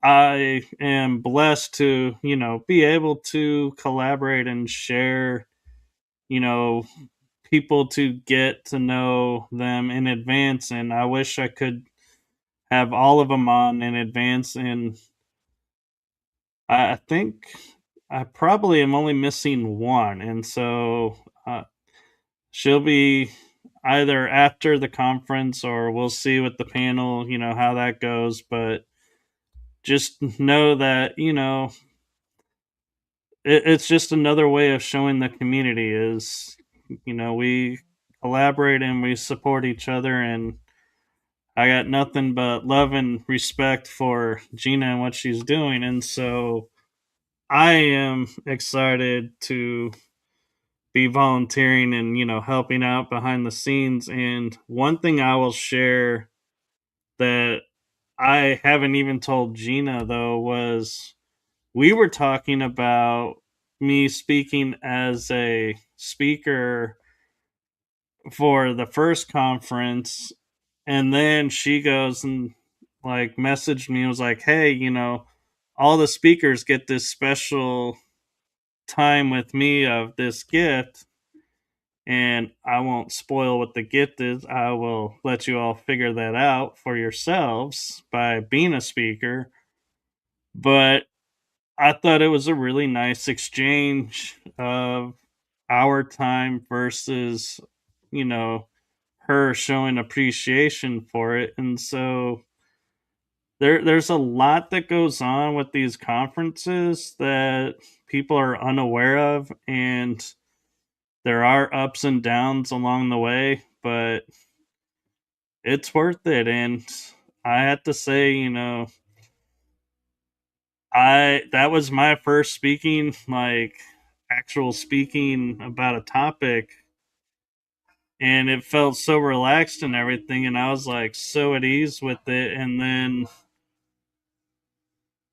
I am blessed to, be able to collaborate and share, you know, people to get to know them in advance. And I wish I could have all of them on in advance. And I think I probably am only missing one. And so she'll be either after the conference or we'll see with the panel, how that goes. But just know that, it's just another way of showing the community is, we collaborate and we support each other. And I got nothing but love and respect for Gina and what she's doing. And so I am excited to be volunteering and, helping out behind the scenes. And one thing I will share that I haven't even told Gina though was we were talking about me speaking as a speaker for the first conference, and then she goes and like messaged me and was like, hey, all the speakers get this special time with me of this gift, and I won't spoil what the gift is. I will let you all figure that out for yourselves by being a speaker. But I thought it was a really nice exchange of our time versus, you know, her showing appreciation for it. And so there's a lot that goes on with these conferences that people are unaware of, and there are ups and downs along the way, but it's worth it. And I have to say, I that was my first speaking, like actual speaking about a topic, and it felt so relaxed and everything, and I was like so at ease with it. And then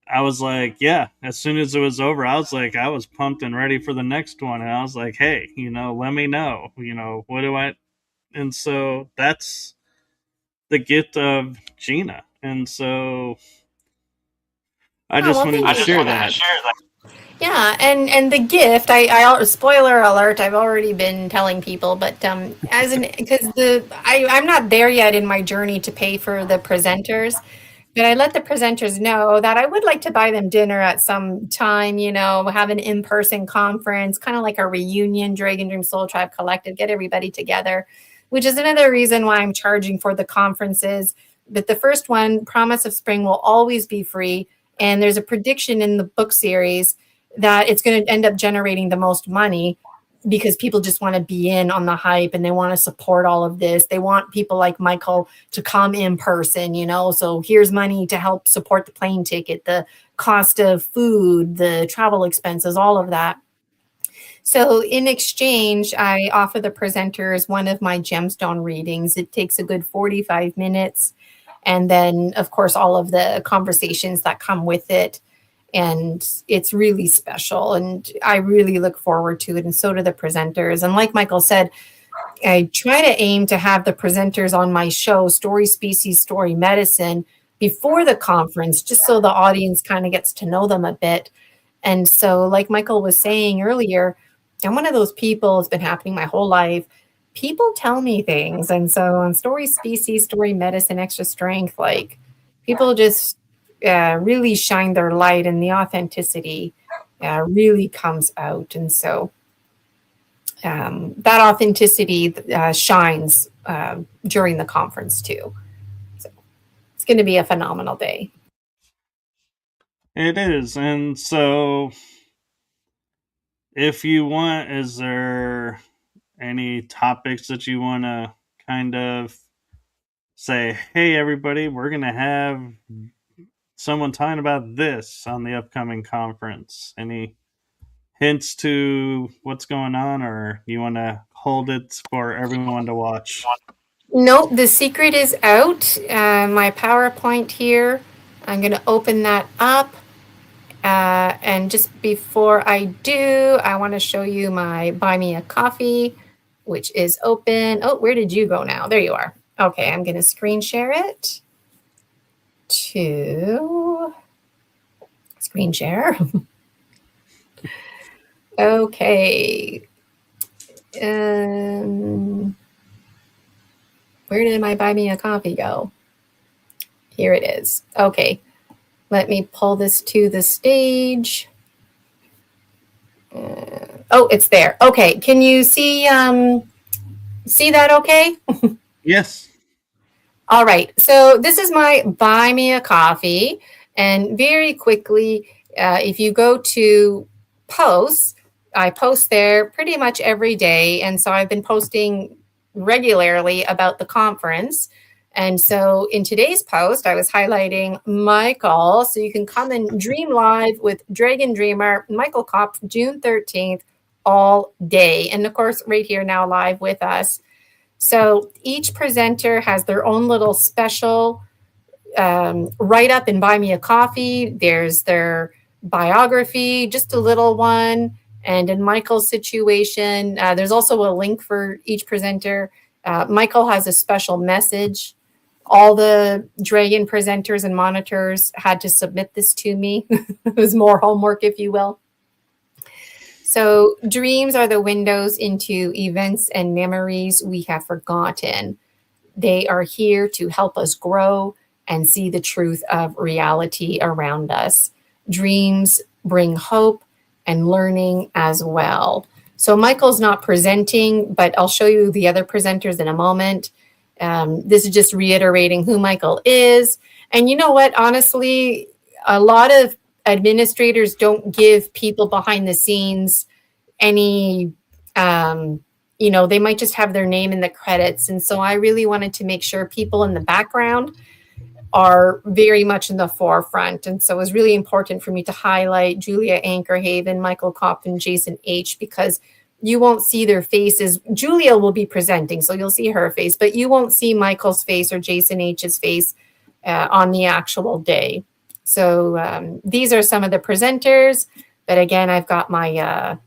I was like, yeah, as soon as it was over, I was like, I was pumped and ready for the next one. And I was like, hey, let me know, what do I, and so that's the gift of Gina. And so I Oh, just well, wanted thank to you. share that. Yeah, and the gift, spoiler alert, I've already been telling people, but as an because I'm not there yet in my journey to pay for the presenters, but I let the presenters know that I would like to buy them dinner at some time, have an in-person conference, kind of like a reunion, Dragon Dream Soul Tribe Collective, get everybody together, which is another reason why I'm charging for the conferences. But the first one, Promise of Spring, will always be free. And there's a prediction in the book series that it's going to end up generating the most money because people just want to be in on the hype and they want to support all of this. They want people like Michael to come in person, so here's money to help support the plane ticket, the cost of food, the travel expenses, all of that. So in exchange, I offer the presenters one of my gemstone readings. It takes a good 45 minutes. And then, of course, all of the conversations that come with it. And it's really special. And I really look forward to it. And so do the presenters. And like Michael said, I try to aim to have the presenters on my show, Story Species, Story Medicine, before the conference, just so the audience kind of gets to know them a bit. And so, like Michael was saying earlier, I'm one of those people, it's been happening my whole life. People tell me things. And so on Story Species, Story Medicine, Extra Strength, like people just really shine their light and the authenticity really comes out. And so that authenticity shines during the conference too. So it's going to be a phenomenal day. It is. And so, if you want, is there any topics that you want to kind of say, hey, everybody, we're going to have someone talking about this on the upcoming conference? Any hints to what's going on, or you want to hold it for everyone to watch? No, the secret is out. My PowerPoint here, I'm going to open that up. And just before I do, I want to show you my Buy Me a Coffee, which is open. Oh, where did you go now? There you are. Okay, I'm going to screen share it to screen share. Okay. Where did my Buy Me a Coffee go? Here it is. Okay. Let me pull this to the stage. Oh, it's there. Okay. Can you see that okay? Yes. All right. So this is my Buy Me a Coffee. And very quickly, if you go to posts, I post there pretty much every day. And so I've been posting regularly about the conference. And so in today's post, I was highlighting Michael. So you can come and dream live with Dragon Dreamer, Michael Kopp, June 13th, all day. And of course, right here now live with us. So each presenter has their own little special write up and Buy Me a Coffee. There's their biography, just a little one. And in Michael's situation, there's also a link for each presenter. Michael has a special message. All the Dragon presenters and monitors had to submit this to me. It was more homework, if you will. So dreams are the windows into events and memories we have forgotten. They are here to help us grow and see the truth of reality around us. Dreams bring hope and learning as well. So Michael's not presenting, but I'll show you the other presenters in a moment. This is just reiterating who Michael is. And you know what? Honestly, a lot of administrators don't give people behind the scenes any, they might just have their name in the credits. And so I really wanted to make sure people in the background are very much in the forefront. And so it was really important for me to highlight Julia Ankerhaven, Michael Kopp, and Jason H, because you won't see their faces. Julia will be presenting, so you'll see her face, but you won't see Michael's face or Jason H's face on the actual day. So these are some of the presenters. But again, I've got my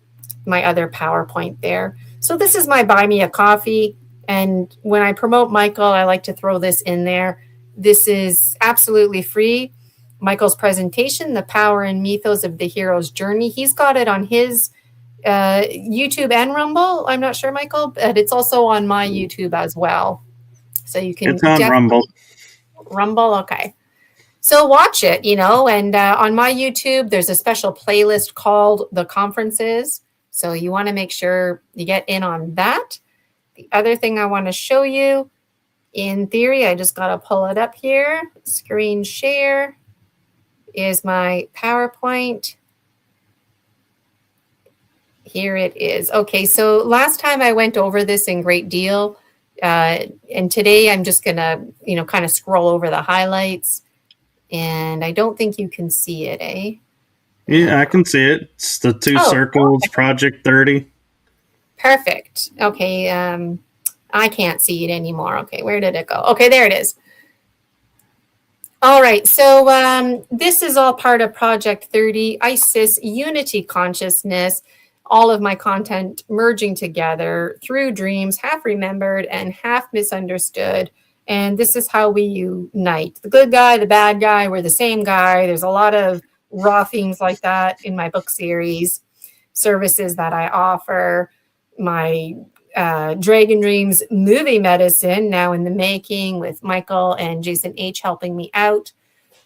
my other PowerPoint there. So this is my Buy Me a Coffee. And when I promote Michael, I like to throw this in there. This is absolutely free. Michael's presentation, The Power and Mythos of the Hero's Journey. He's got it on his YouTube and Rumble. I'm not sure, Michael, but it's also on my YouTube as well. So you can It's on Rumble. Rumble, okay. So watch it, and on my YouTube, there's a special playlist called The Conferences. So you want to make sure you get in on that. The other thing I want to show you, in theory, I just got to pull it up here. Screen share is my PowerPoint. Here it is. Okay, so last time I went over this in great deal. And today I'm just going to, kind of scroll over the highlights. And I don't think you can see it, eh? Yeah, I can see it. It's the two circles, okay. Project 30. Perfect. Okay, I can't see it anymore. Okay, where did it go? Okay, there it is. All right, so this is all part of Project 30, ISIS, Unity Consciousness, all of my content merging together through dreams, half remembered and half misunderstood. And this is how we unite. The good guy, the bad guy, we're the same guy. There's a lot of raw themes like that in my book series, services that I offer, my Dragon Dreams movie medicine, now in the making with Michael and Jason H. helping me out.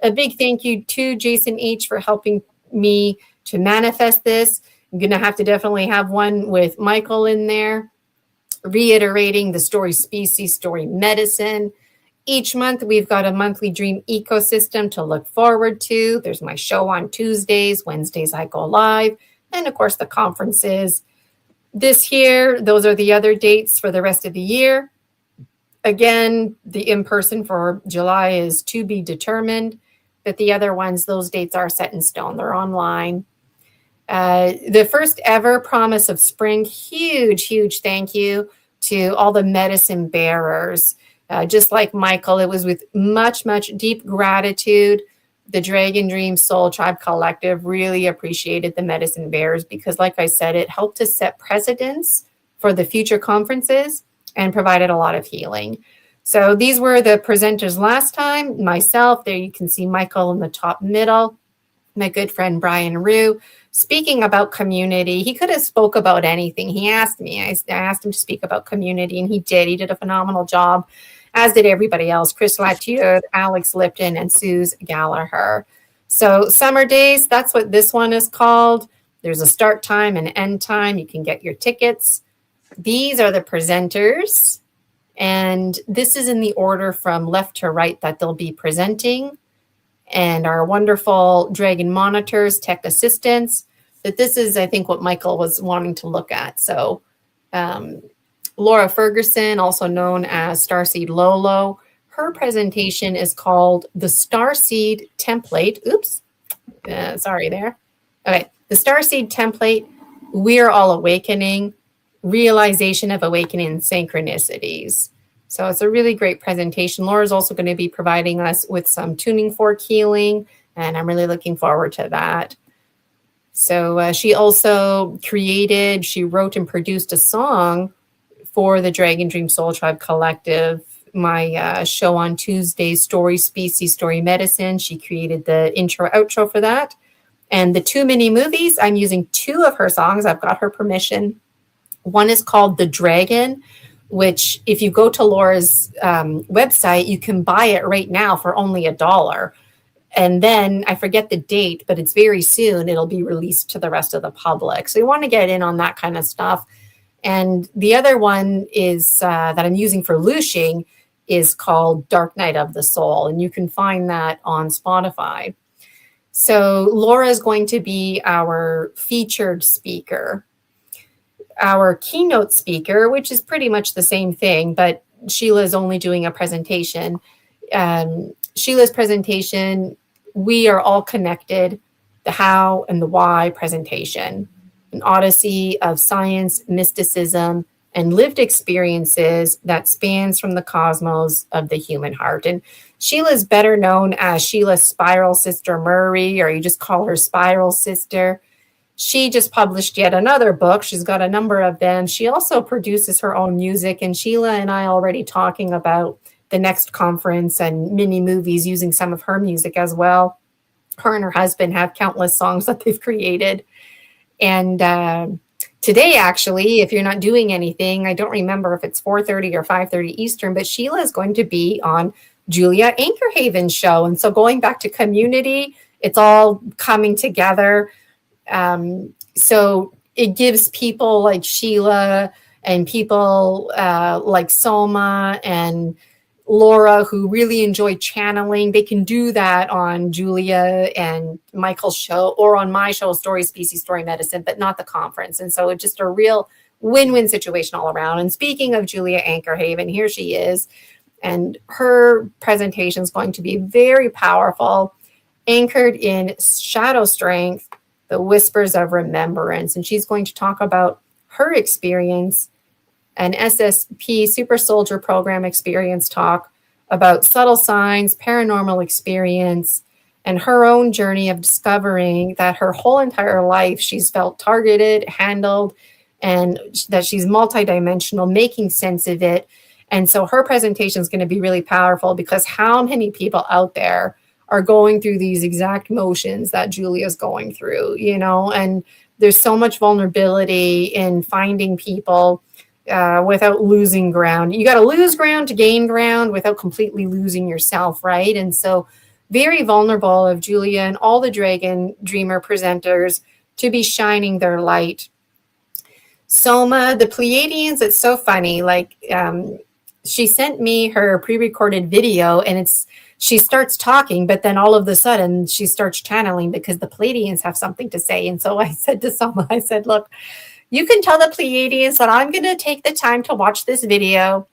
A big thank you to Jason H. for helping me to manifest this. I'm going to have to definitely have one with Michael in there, reiterating the story species, story medicine. Each month, we've got a monthly dream ecosystem to look forward to. There's my show on Tuesdays. Wednesdays, I go live. And, of course, the conferences. This year, those are the other dates for the rest of the year. Again, the in-person for July is to be determined. But the other ones, those dates are set in stone. They're online. The first ever Promise of Spring, huge thank you to all the medicine bearers. Just like Michael, it was with much deep gratitude. The Dragon Dream Soul Tribe Collective really appreciated the medicine bearers because, like I said, it helped to set precedents for the future conferences and provided a lot of healing. So these were the presenters last time. Myself, there you can see Michael in the top middle, my good friend Brian Rue. Speaking about community, he could have spoke about anything. He asked me. I asked him to speak about community, and he did. He did a phenomenal job, as did everybody else, Chris Latier, Alex Lipton, and Suze Gallagher. So Summer Days, that's what this one is called. There's a start time and end time. You can get your tickets. These are the presenters, and this is in the order from left to right that they'll be presenting. And our wonderful Dragon monitors, tech assistants. But this is, I think, what Michael was wanting to look at. So Laura Ferguson, also known as Starseed Lolo, her presentation is called The Starseed Template. Oops, sorry there. Okay, The Starseed Template, We're All Awakening, Realization of Awakening Synchronicities. So it's a really great presentation. Laura's also going to be providing us with some tuning fork healing, and I'm really looking forward to that. So she also she wrote and produced a song for the Dragon Dream Soul Tribe Collective, my show on Tuesdays, Story Species, Story Medicine. She created the intro, outro for that. And the 2 mini movies, I'm using 2 of her songs. I've got her permission. One is called The Dragon, which if you go to Laura's website, you can buy it right now for only $1. And then I forget the date, but it's very soon. It'll be released to the rest of the public. So you want to get in on that kind of stuff. And the other one is that I'm using for Lushing is called Dark Night of the Soul. And you can find that on Spotify. So Laura is going to be our featured speaker. Our keynote speaker, which is pretty much the same thing, but Sheila's only doing a presentation. Sheila's presentation, We Are All Connected, the How and the Why presentation, an odyssey of science, mysticism, and lived experiences that spans from the cosmos of the human heart. And Sheila's better known as Sheila's Spiral Sister Murray, or you just call her Spiral Sister. She just published yet another book. She's got a number of them. She also produces her own music, and Sheila and I already talking about the next conference and mini movies using some of her music as well. Her and her husband have countless songs that they've created. And today, actually, if you're not doing anything, I don't remember if it's 4:30 or 5:30 Eastern, but Sheila is going to be on Julia Anchorhaven's show. And so going back to community, it's all coming together. So it gives people like Sheila and people like Soma and Laura who really enjoy channeling. They can do that on Julia and Michael's show or on my show, Story Species, Story Medicine, but not the conference. And so it's just a real win-win situation all around. And speaking of Julia Anchorhaven, here she is. And her presentation is going to be very powerful, anchored in shadow strength, the whispers of remembrance. And she's going to talk about her experience, an SSP Super Soldier Program experience talk about subtle signs, paranormal experience, and her own journey of discovering that her whole entire life she's felt targeted, handled, and that she's multidimensional, making sense of it. And so her presentation is going to be really powerful because how many people out there are going through these exact motions that Julia's going through, you know, and there's so much vulnerability in finding people without losing ground. You got to lose ground to gain ground without completely losing yourself, right? And so very vulnerable of Julia and all the Dragon Dreamer presenters to be shining their light. Soma, the Pleiadians, it's so funny. Like she sent me her pre-recorded video and she starts talking, but then all of a sudden she starts channeling because the Pleiadians have something to say. And so I said to Soma, I said, look, you can tell the Pleiadians that I'm going to take the time to watch this video.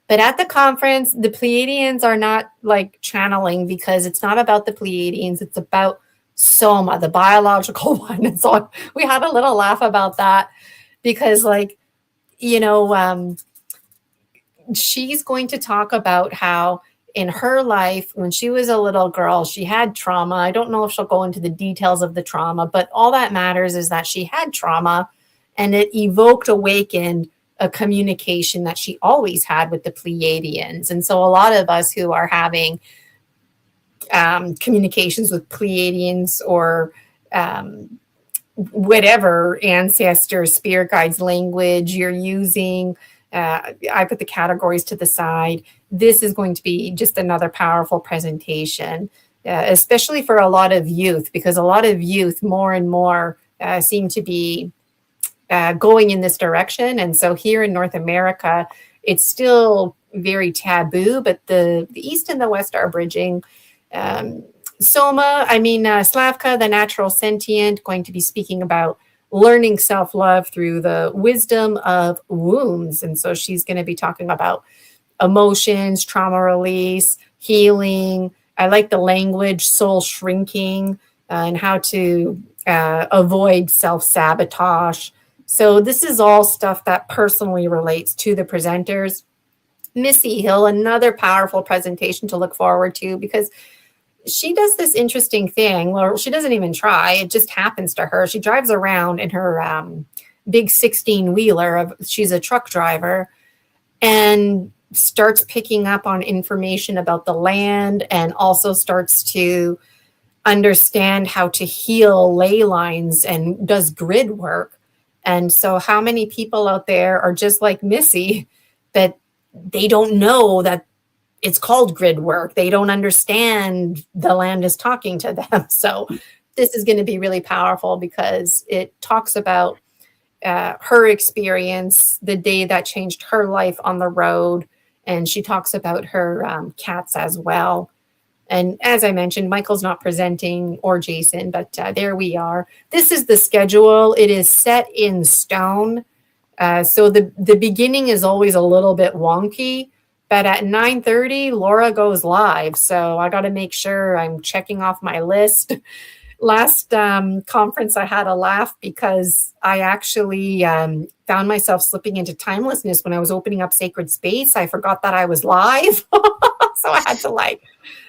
But at the conference, the Pleiadians are not like channeling because it's not about the Pleiadians. It's about Soma, the biological one. And so we had a little laugh about that because, like, you know, she's going to talk about how in her life, when she was a little girl, she had trauma. I don't know if she'll go into the details of the trauma, but all that matters is that she had trauma. And it awakened a communication that she always had with the Pleiadians. And so a lot of us who are having communications with Pleiadians or whatever ancestor, spirit guides language you're using, I put the categories to the side. This is going to be just another powerful presentation, especially for a lot of youth, because a lot of youth more and more seem to be going in this direction. And so here in North America, it's still very taboo, but the East and the West are bridging. Slavka, the natural sentient, going to be speaking about learning self-love through the wisdom of wounds. And so she's going to be talking about emotions, trauma release, healing. I like the language, soul shrinking, and how to avoid self-sabotage. So this is all stuff that personally relates to the presenters. Missy Hill, another powerful presentation to look forward to because she does this interesting thing. Well, she doesn't even try. It just happens to her. She drives around in her big 16-wheeler. She's a truck driver and starts picking up on information about the land and also starts to understand how to heal ley lines and does grid work. And so how many people out there are just like Missy that they don't know that it's called grid work. They don't understand the land is talking to them. So this is going to be really powerful because it talks about her experience, the day that changed her life on the road. And she talks about her cats as well. And as I mentioned, Michael's not presenting or Jason, but there we are. This is the schedule. It is set in stone. So the beginning is always a little bit wonky, but at 9:30, Laura goes live. So I got to make sure I'm checking off my list. Last conference, I had a laugh because I actually found myself slipping into timelessness when I was opening up Sacred Space. I forgot that I was live. So I had to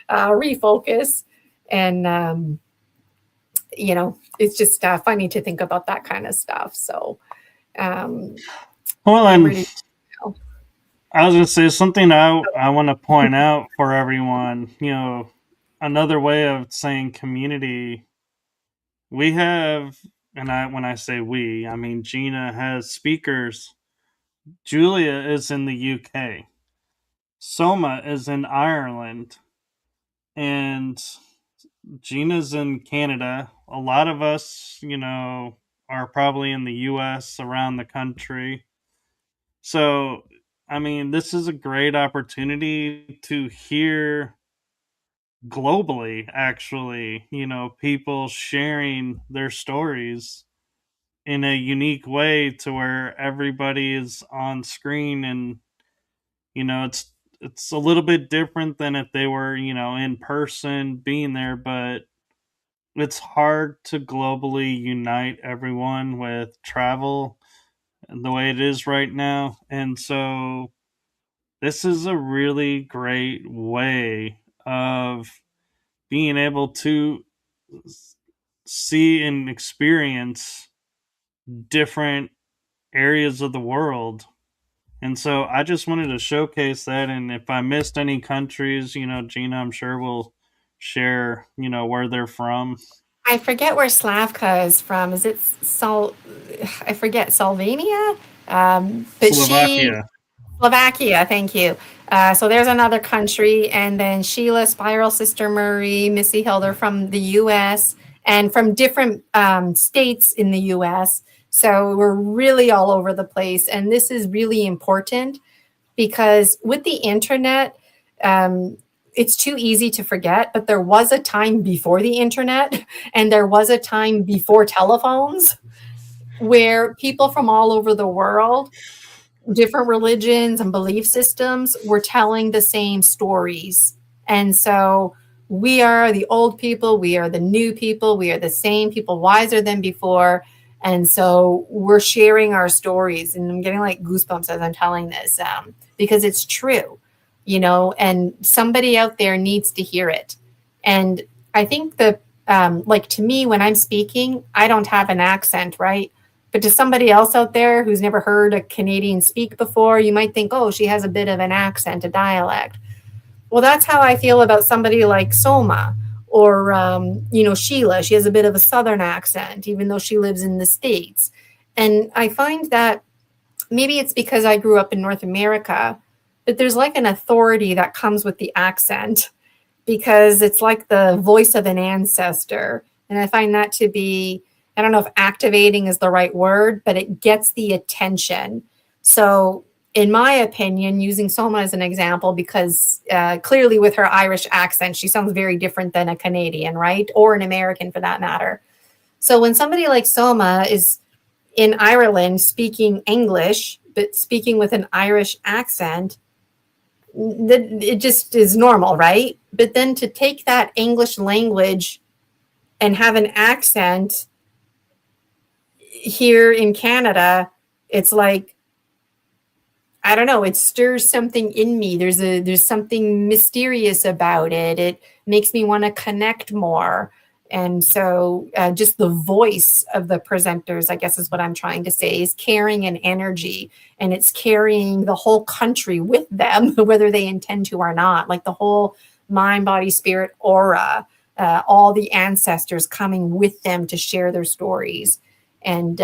refocus. And, it's just funny to think about that kind of stuff. So, well, and I was going to say something I want to point out for everyone, another way of saying community, we have, and when I say we, I mean Gina has speakers. Julia is in the UK. Soma is in Ireland, and Gina's in Canada. A lot of us, are probably in the US, around the country. So, I mean, this is a great opportunity to hear globally, actually, people sharing their stories in a unique way to where everybody is on screen, and it's a little bit different than if they were, in person being there, but it's hard to globally unite everyone with travel the way it is right now. And so this is a really great way of being able to see and experience different areas of the world. And so I just wanted to showcase that. And if I missed any countries, Gina, I'm sure will share, where they're from. I forget where Slavka is from. Is it I forget, Slovenia? But she Slovakia. Slovakia, thank you. So there's another country, and then Sheila, Spiral, Sister Murray, Missy Hilder from the U.S. and from different states in the U.S. So we're really all over the place, and this is really important because with the internet, it's too easy to forget. But there was a time before the internet, and there was a time before telephones where people from all over the world, different religions and belief systems, were telling the same stories. And so we are the old people, we are the new people, we are the same people, wiser than before. And so we're sharing our stories. And I'm getting like goosebumps as I'm telling this, because it's true, and somebody out there needs to hear it. And I think that, like to me, when I'm speaking, I don't have an accent, right? But to somebody else out there who's never heard a Canadian speak before, you might think, oh, she has a bit of an accent, a dialect. Well, that's how I feel about somebody like Soma or, Sheila. She has a bit of a Southern accent, even though she lives in the States. And I find that maybe it's because I grew up in North America, but there's like an authority that comes with the accent because it's like the voice of an ancestor. And I find that to be, I don't know if activating is the right word, but it gets the attention. So, in my opinion, using Soma as an example, because clearly with her Irish accent, she sounds very different than a Canadian, right? Or an American for that matter. So, when somebody like Soma is in Ireland speaking English, but speaking with an Irish accent, it just is normal, right? But then to take that English language and have an accent here in Canada, it's like, I don't know, it stirs something in me. There's something mysterious about it. It makes me want to connect more. And so just the voice of the presenters, I guess is what I'm trying to say, is carrying an energy, and it's carrying the whole country with them, whether they intend to or not, like the whole mind, body, spirit aura, all the ancestors coming with them to share their stories and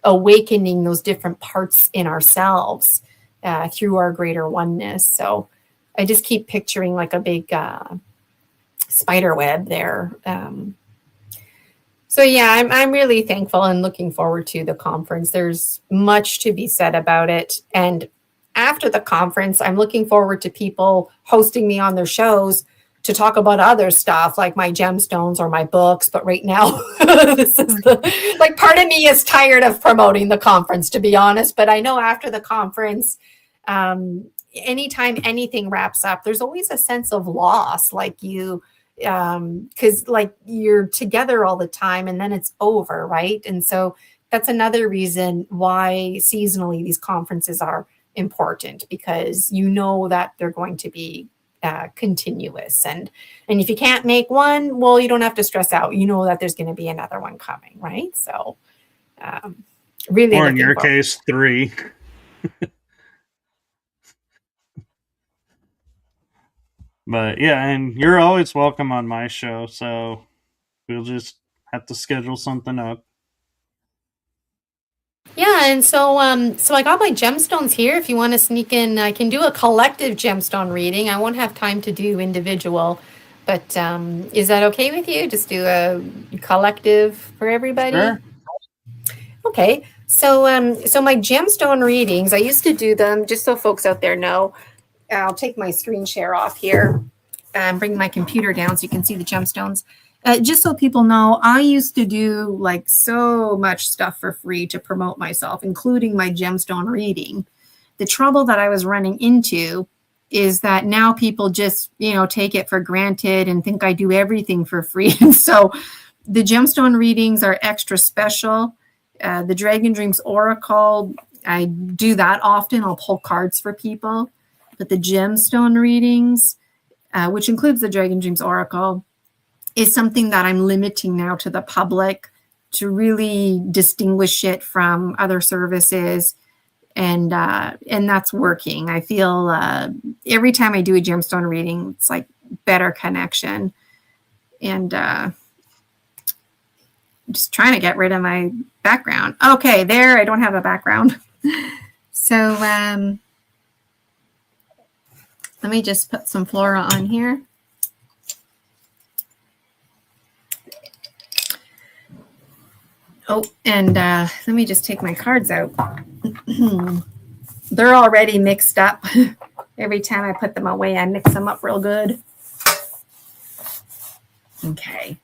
awakening those different parts in ourselves through our greater oneness. So I just keep picturing like a big spider web there. So yeah, I'm really thankful and looking forward to the conference. There's much to be said about it. And after the conference, I'm looking forward to people hosting me on their shows to talk about other stuff like my gemstones or my books. But right now, this is like part of me is tired of promoting the conference, to be honest. But I know after the conference, anytime anything wraps up, there's always a sense of loss. Like because like you're together all the time and then it's over, right? And so that's another reason why seasonally these conferences are important, because you know that they're going to be continuous, and if you can't make one, well, you don't have to stress out. You know that there's going to be another one coming, right? So really, Or in looking your forward. case, 3. But yeah, and you're always welcome on my show, so we'll just have to schedule something up. Yeah, and so I got my gemstones here. If you want to sneak in, I can do a collective gemstone reading. I won't have time to do individual, but is that okay with you? Just do a collective for everybody. Sure. Okay. So my gemstone readings, I used to do them just so folks out there know. I'll take my screen share off here and bring my computer down so you can see the gemstones. Just so people know, I used to do like so much stuff for free to promote myself, including my gemstone reading. The trouble that I was running into is that now people just, take it for granted and think I do everything for free. And so the gemstone readings are extra special. The Dragon Dreams Oracle, I do that often. I'll pull cards for people. But the gemstone readings, which includes the Dragon Dreams Oracle, is something that I'm limiting now to the public to really distinguish it from other services. And that's working. I feel every time I do a gemstone reading, it's like better connection. And I'm just trying to get rid of my background. Okay, there, I don't have a background. So let me just put some flora on here. Oh, and let me just take my cards out. They're already mixed up. Every time I put them away, I mix them up real good. Okay.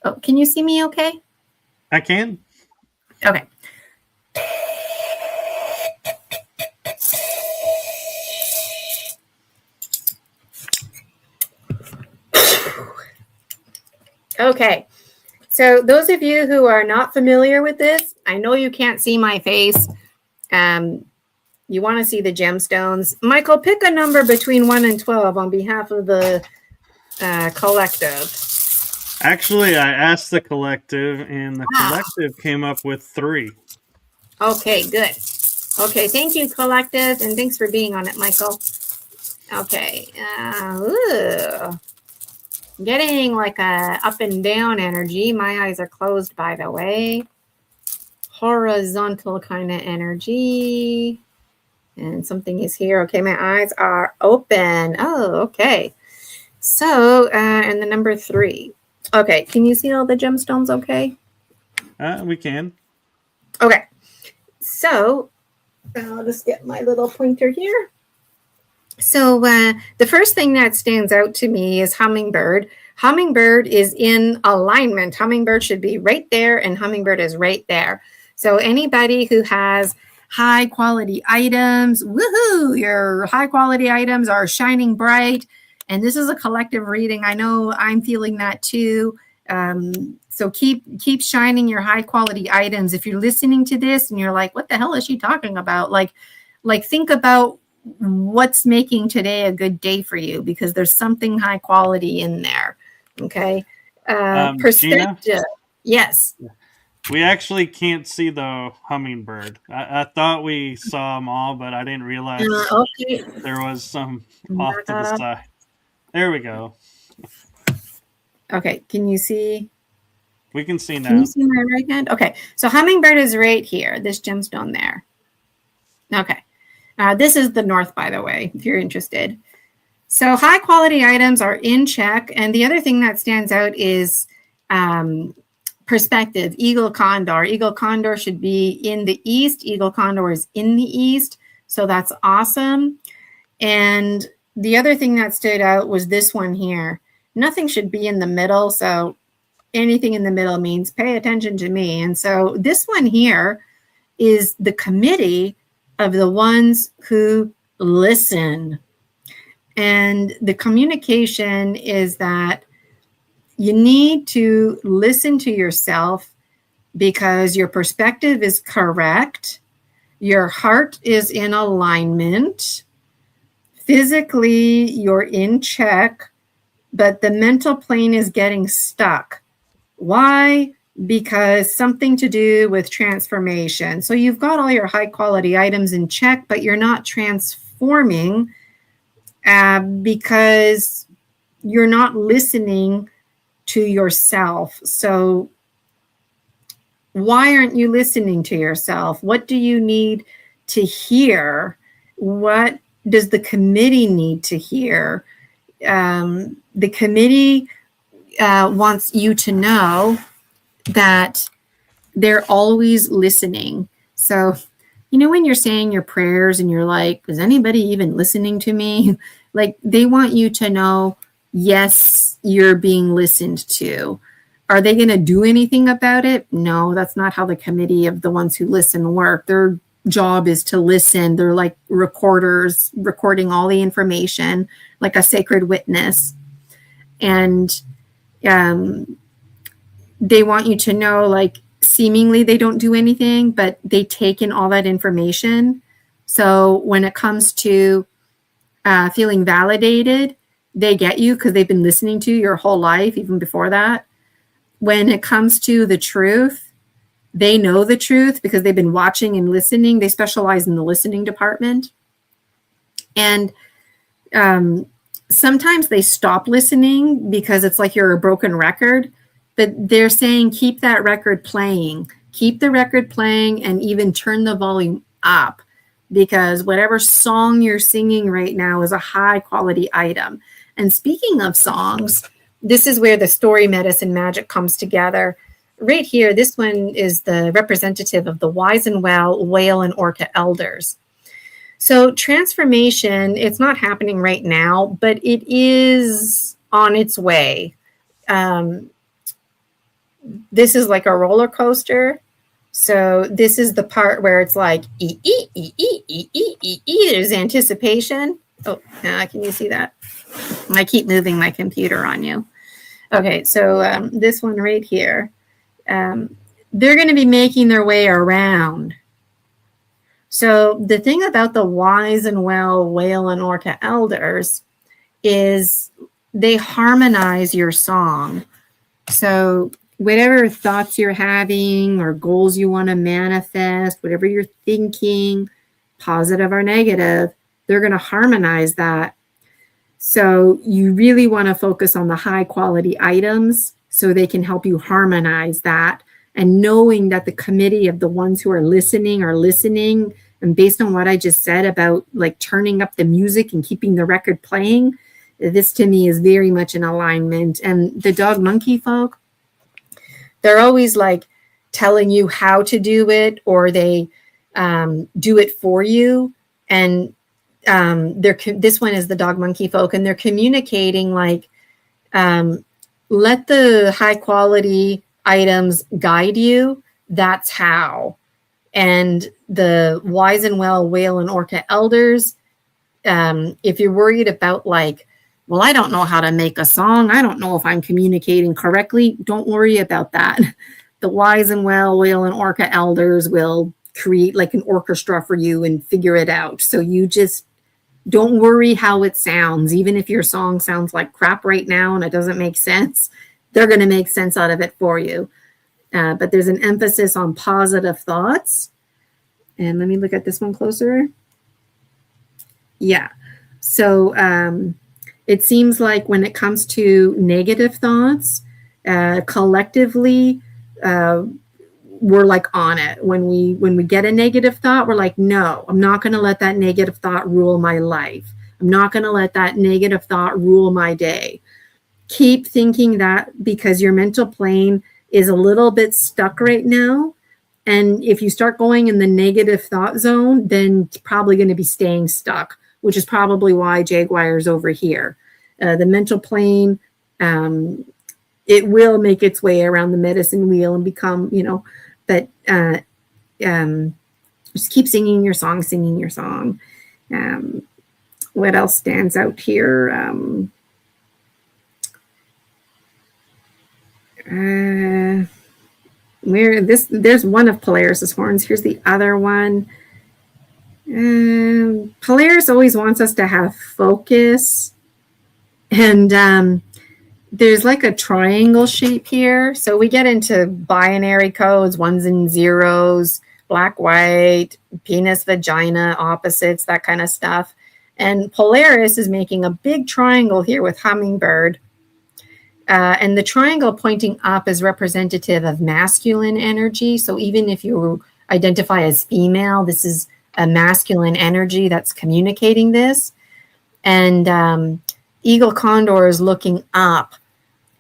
Oh, can you see me okay? I can. Okay. Okay. So those of you who are not familiar with this, I know you can't see my face. You want to see the gemstones. Michael, pick a number between 1 and 12 on behalf of the collective. Actually, I asked the collective, and the collective came up with 3. Okay, good. Okay, thank you, collective, and thanks for being on it, Michael. Okay. Getting like a up and down energy. My eyes are closed, by the way. Horizontal kind of energy. And something is here. Okay, my eyes are open. Oh, okay. So, and the number 3. Okay, can you see all the gemstones okay? We can. Okay. So, I'll just get my little pointer here. So the first thing that stands out to me is hummingbird. Hummingbird is in alignment. Hummingbird should be right there, and hummingbird is right there. So anybody who has high quality items, woohoo, your high quality items are shining bright. And this is a collective reading. I know I'm feeling that too. So keep shining your high quality items. If you're listening to this and you're like, what the hell is she talking about? Like think about what's making today a good day for you, because there's something high quality in there. Okay. Perspective. Gina? Yes. We actually can't see the hummingbird. I thought we saw them all, but I didn't realize Okay. there was some off to the side. There we go. Okay. Can you see? We can see now. Can you see my right hand? Okay. So hummingbird is right here. This gemstone there. Okay. This is the north, by the way, if you're interested. So high quality items are in check. And the other thing that stands out is perspective. Eagle condor. Eagle condor should be in the east. Eagle condor is in the east. So that's awesome. And the other thing that stood out was this one here. Nothing should be in the middle. So anything in the middle means pay attention to me. And so this one here is the committee of the ones who listen. And the communication is that you need to listen to yourself because your perspective is correct. Your heart is in alignment. Physically, you're in check, but the mental plane is getting stuck. Why? Because something to do with transformation. So you've got all your high quality items in check, but you're not transforming because you're not listening to yourself. So why aren't you listening to yourself? What do you need to hear? What does the committee need to hear? The committee wants you to know that they're always listening. So, when you're saying your prayers and you're like, is anybody even listening to me? Like, they want you to know, yes, you're being listened to. Are they going to do anything about it? No, that's not how the committee of the ones who listen work. Their job is to listen. They're like recorders, recording all the information, like a sacred witness. And they want you to know, like, seemingly they don't do anything, but they take in all that information. So when it comes to feeling validated, they get you because they've been listening to you your whole life, even before that. When it comes to the truth, they know the truth because they've been watching and listening. They specialize in the listening department. And sometimes they stop listening because it's like you're a broken record. But they're saying, keep that record playing. Keep the record playing and even turn the volume up, because whatever song you're singing right now is a high quality item. And speaking of songs, this is where the story medicine magic comes together. Right here, this one is the representative of the Wise and Well Whale and Orca elders. So transformation, it's not happening right now, but it is on its way. This is like a roller coaster. So this is the part where it's like there's anticipation. Oh, can you see that? I keep moving my computer on you. Okay, so this one right here, they're going to be making their way around. So the thing about the Wise and Well Whale and Orca elders is they harmonize your song. So whatever thoughts you're having or goals you want to manifest, whatever you're thinking, positive or negative, they're going to harmonize that. So you really want to focus on the high quality items so they can help you harmonize that. And knowing that the committee of the ones who are listening, and based on what I just said about like turning up the music and keeping the record playing, this to me is very much in alignment. And the dog monkey folk, they're always like telling you how to do it, or they do it for you. And this one is the dog monkey folk, and they're communicating like, let the high quality items guide you. That's how. And the Wise and Well Whale and Orca elders, if you're worried about like, well, I don't know how to make a song, I don't know if I'm communicating correctly, don't worry about that. The Wise and Well Whale and Orca elders will create like an orchestra for you and figure it out. So you just don't worry how it sounds. Even if your song sounds like crap right now and it doesn't make sense, they're going to make sense out of it for you. But there's an emphasis on positive thoughts. And let me look at this one closer. Yeah. So it seems like when it comes to negative thoughts, collectively, we're like on it. When we get a negative thought, we're like, no, I'm not going to let that negative thought rule my life. I'm not going to let that negative thought rule my day. Keep thinking that, because your mental plane is a little bit stuck right now. And if you start going in the negative thought zone, then it's probably going to be staying stuck, which is probably why Jaguar's over here. The mental plane, it will make its way around the medicine wheel and become, but just keep singing your song. What else stands out here? There's one of Polaris's horns. Here's the other one. Polaris always wants us to have focus, and there's like a triangle shape here. So we get into binary codes, ones and zeros, black, white, penis, vagina, opposites, that kind of stuff. And Polaris is making a big triangle here with Hummingbird. And the triangle pointing up is representative of masculine energy. So even if you identify as female, this is a masculine energy that's communicating this. And Eagle Condor is looking up.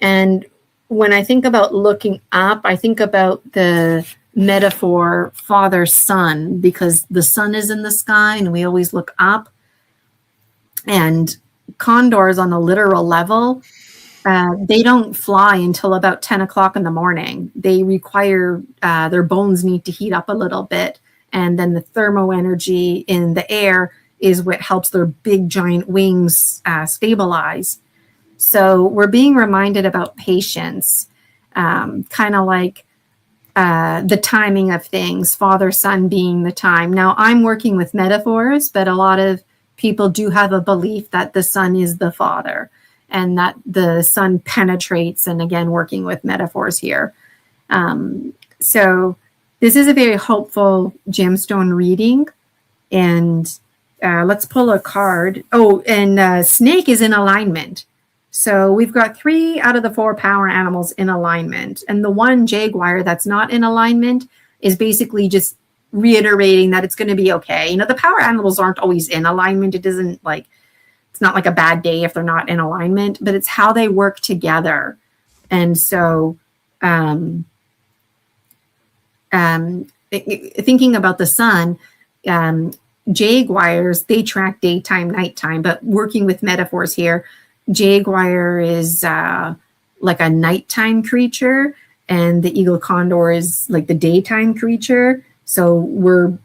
And when I think about looking up, I think about the metaphor father son, because the sun is in the sky and we always look up. And condors on a literal level, they don't fly until about 10 o'clock in the morning. They require, their bones need to heat up a little bit. And then the thermo energy in the air is what helps their big giant wings stabilize. So we're being reminded about patience, kind of like the timing of things, father, son being the time. Now I'm working with metaphors, but a lot of people do have a belief that the son is the father and that the sun penetrates, and again, working with metaphors here. So this is a very hopeful gemstone reading. And let's pull a card. Oh, and snake is in alignment. So we've got 3 out of the 4 power animals in alignment. And the one jaguar that's not in alignment is basically just reiterating that it's going to be okay. You know, the power animals aren't always in alignment. It isn't like, it's not like a bad day if they're not in alignment, but it's how they work together. And so thinking about the sun, jaguars, they track daytime, nighttime, but working with metaphors here, jaguar is like a nighttime creature and the eagle condor is like the daytime creature. So we're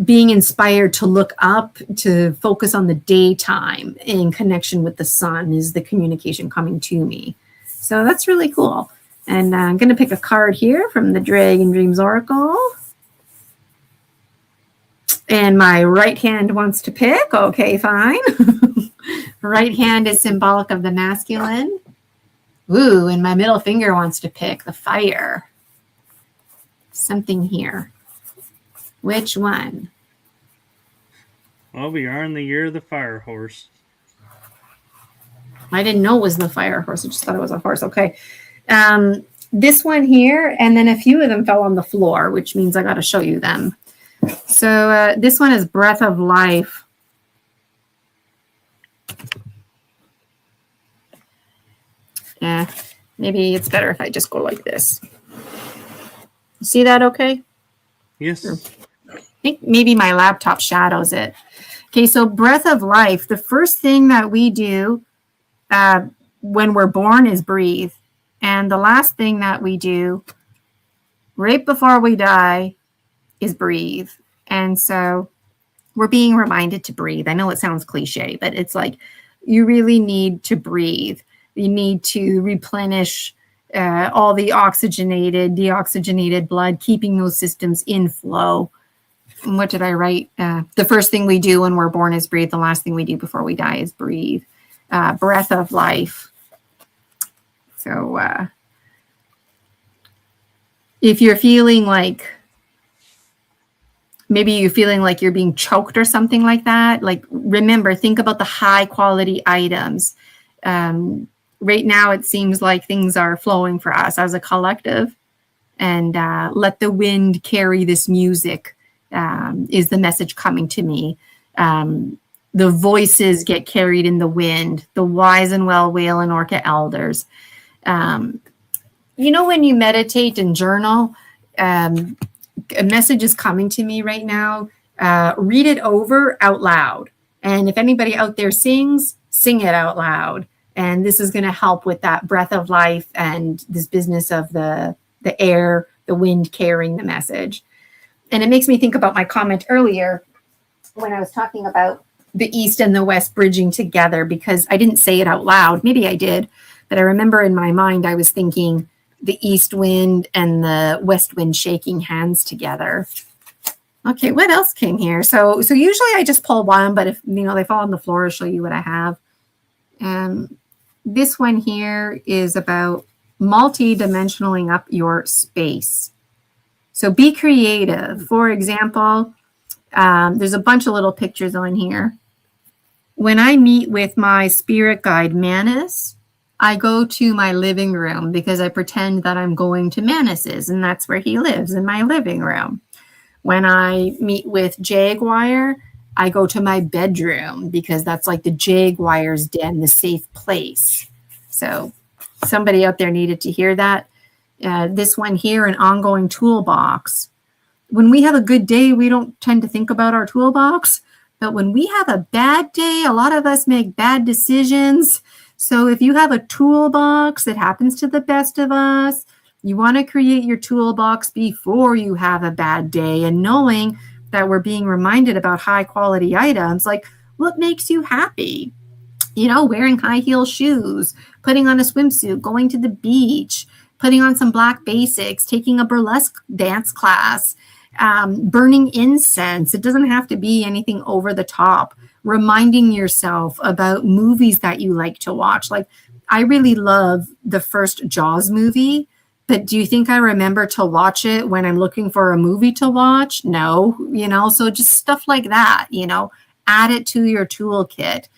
being inspired to look up, to focus on the daytime in connection with the sun is the communication coming to me. So that's really cool. And I'm going to pick a card here from the Dragon Dreams Oracle. And my right hand wants to pick. Okay, fine. Right hand is symbolic of the masculine. Ooh, and my middle finger wants to pick the fire. Something here. Which one? Well, we are in the year of the fire horse. I didn't know it was the fire horse. I just thought it was a horse. Okay. This one here, and then a few of them fell on the floor, which means I got to show you them. So this one is Breath of Life. Yeah, maybe it's better if I just go like this. See that okay? Yes. I think maybe my laptop shadows it. Okay, so Breath of Life, the first thing that we do when we're born is breathe. And the last thing that we do right before we die is breathe. And so we're being reminded to breathe. I know it sounds cliche, but it's like you really need to breathe. You need to replenish all the oxygenated, deoxygenated blood, keeping those systems in flow. And what did I write? The first thing we do when we're born is breathe. The last thing we do before we die is breathe. Breath of life. So if you're feeling like, maybe you're feeling like you're being choked or something like that, like remember, think about the high quality items. Right now, it seems like things are flowing for us as a collective, and let the wind carry this music is the message coming to me. The voices get carried in the wind, the wise and well whale and orca elders. You know, when you meditate and journal, a message is coming to me right now. Read it over out loud. And if anybody out there sings, sing it out loud. And this is going to help with that breath of life and this business of the air, the wind carrying the message. And it makes me think about my comment earlier when I was talking about the East and the West bridging together, because I didn't say it out loud. Maybe I did, but I remember in my mind, I was thinking the East wind and the West wind shaking hands together. Okay, what else came here? So usually I just pull one, but if they fall on the floor, I'll show you what I have. This one here is about multi-dimensionaling up your space. So be creative. For example, there's a bunch of little pictures on here. when I meet with my spirit guide Manus, I go to my living room because I pretend that I'm going to Manus's, and that's where he lives, in my living room. When I meet with Jaguar, I go to my bedroom because that's like the Jaguar's den, the safe place. So somebody out there needed to hear that. This one here, an ongoing toolbox. When we have a good day, we don't tend to think about our toolbox. But when we have a bad day, a lot of us make bad decisions. So if you have a toolbox, that happens to the best of us. You want to create your toolbox before you have a bad day, and knowing that we're being reminded about high quality items, like what makes you happy? You know, wearing high heel shoes, putting on a swimsuit, going to the beach, putting on some black basics, taking a burlesque dance class, burning incense. It doesn't have to be anything over the top. Reminding yourself about movies that you like to watch. Like, I really love the first Jaws movie, but do you think I remember to watch it when I'm looking for a movie to watch? No, you know, so just stuff like that, you know, add it to your toolkit.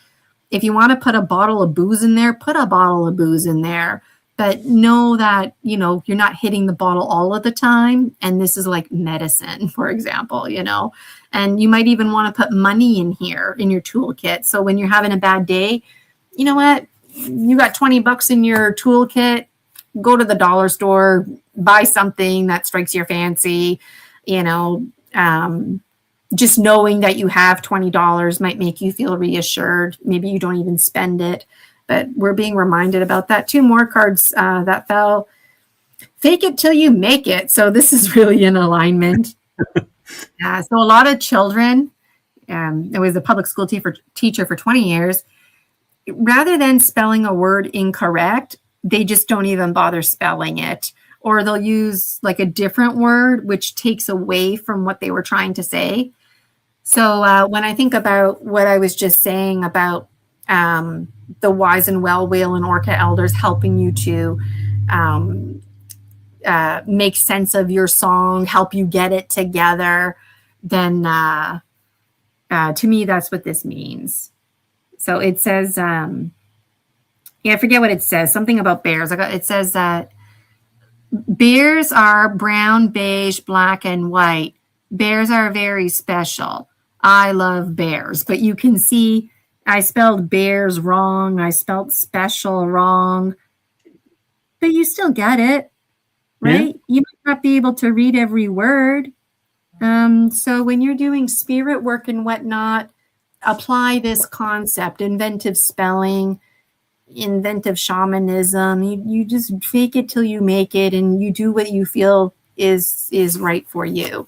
If you want to put a bottle of booze in there, put a bottle of booze in there. But know that, you know, you're not hitting the bottle all of the time. And this is like medicine, for example, you know. And you might even want to put money in here in your toolkit. So when you're having a bad day, you know what? You got $20 in your toolkit. Go to the dollar store, buy something that strikes your fancy, you know. Just knowing that you have $20 might make you feel reassured. Maybe you don't even spend it. But we're being reminded about that. 2 more cards that fell. Fake it till you make it. So this is really in alignment. So a lot of children, I was a public school teacher for 20 years, rather than spelling a word incorrect, they just don't even bother spelling it. Or they'll use like a different word, which takes away from what they were trying to say. So when I think about what I was just saying about the wise and well whale and orca elders helping you to make sense of your song, help you get it together, then to me, that's what this means. So it says, I forget what it says, something about bears. It says that bears are brown, beige, black, and white. Bears are very special. I love bears, but you can see I spelled bears wrong. I spelled special wrong, but you still get it, right? Yeah. You might not be able to read every word. So when you're doing spirit work and whatnot, apply this concept, inventive spelling, inventive shamanism. You just fake it till you make it, and you do what you feel is right for you.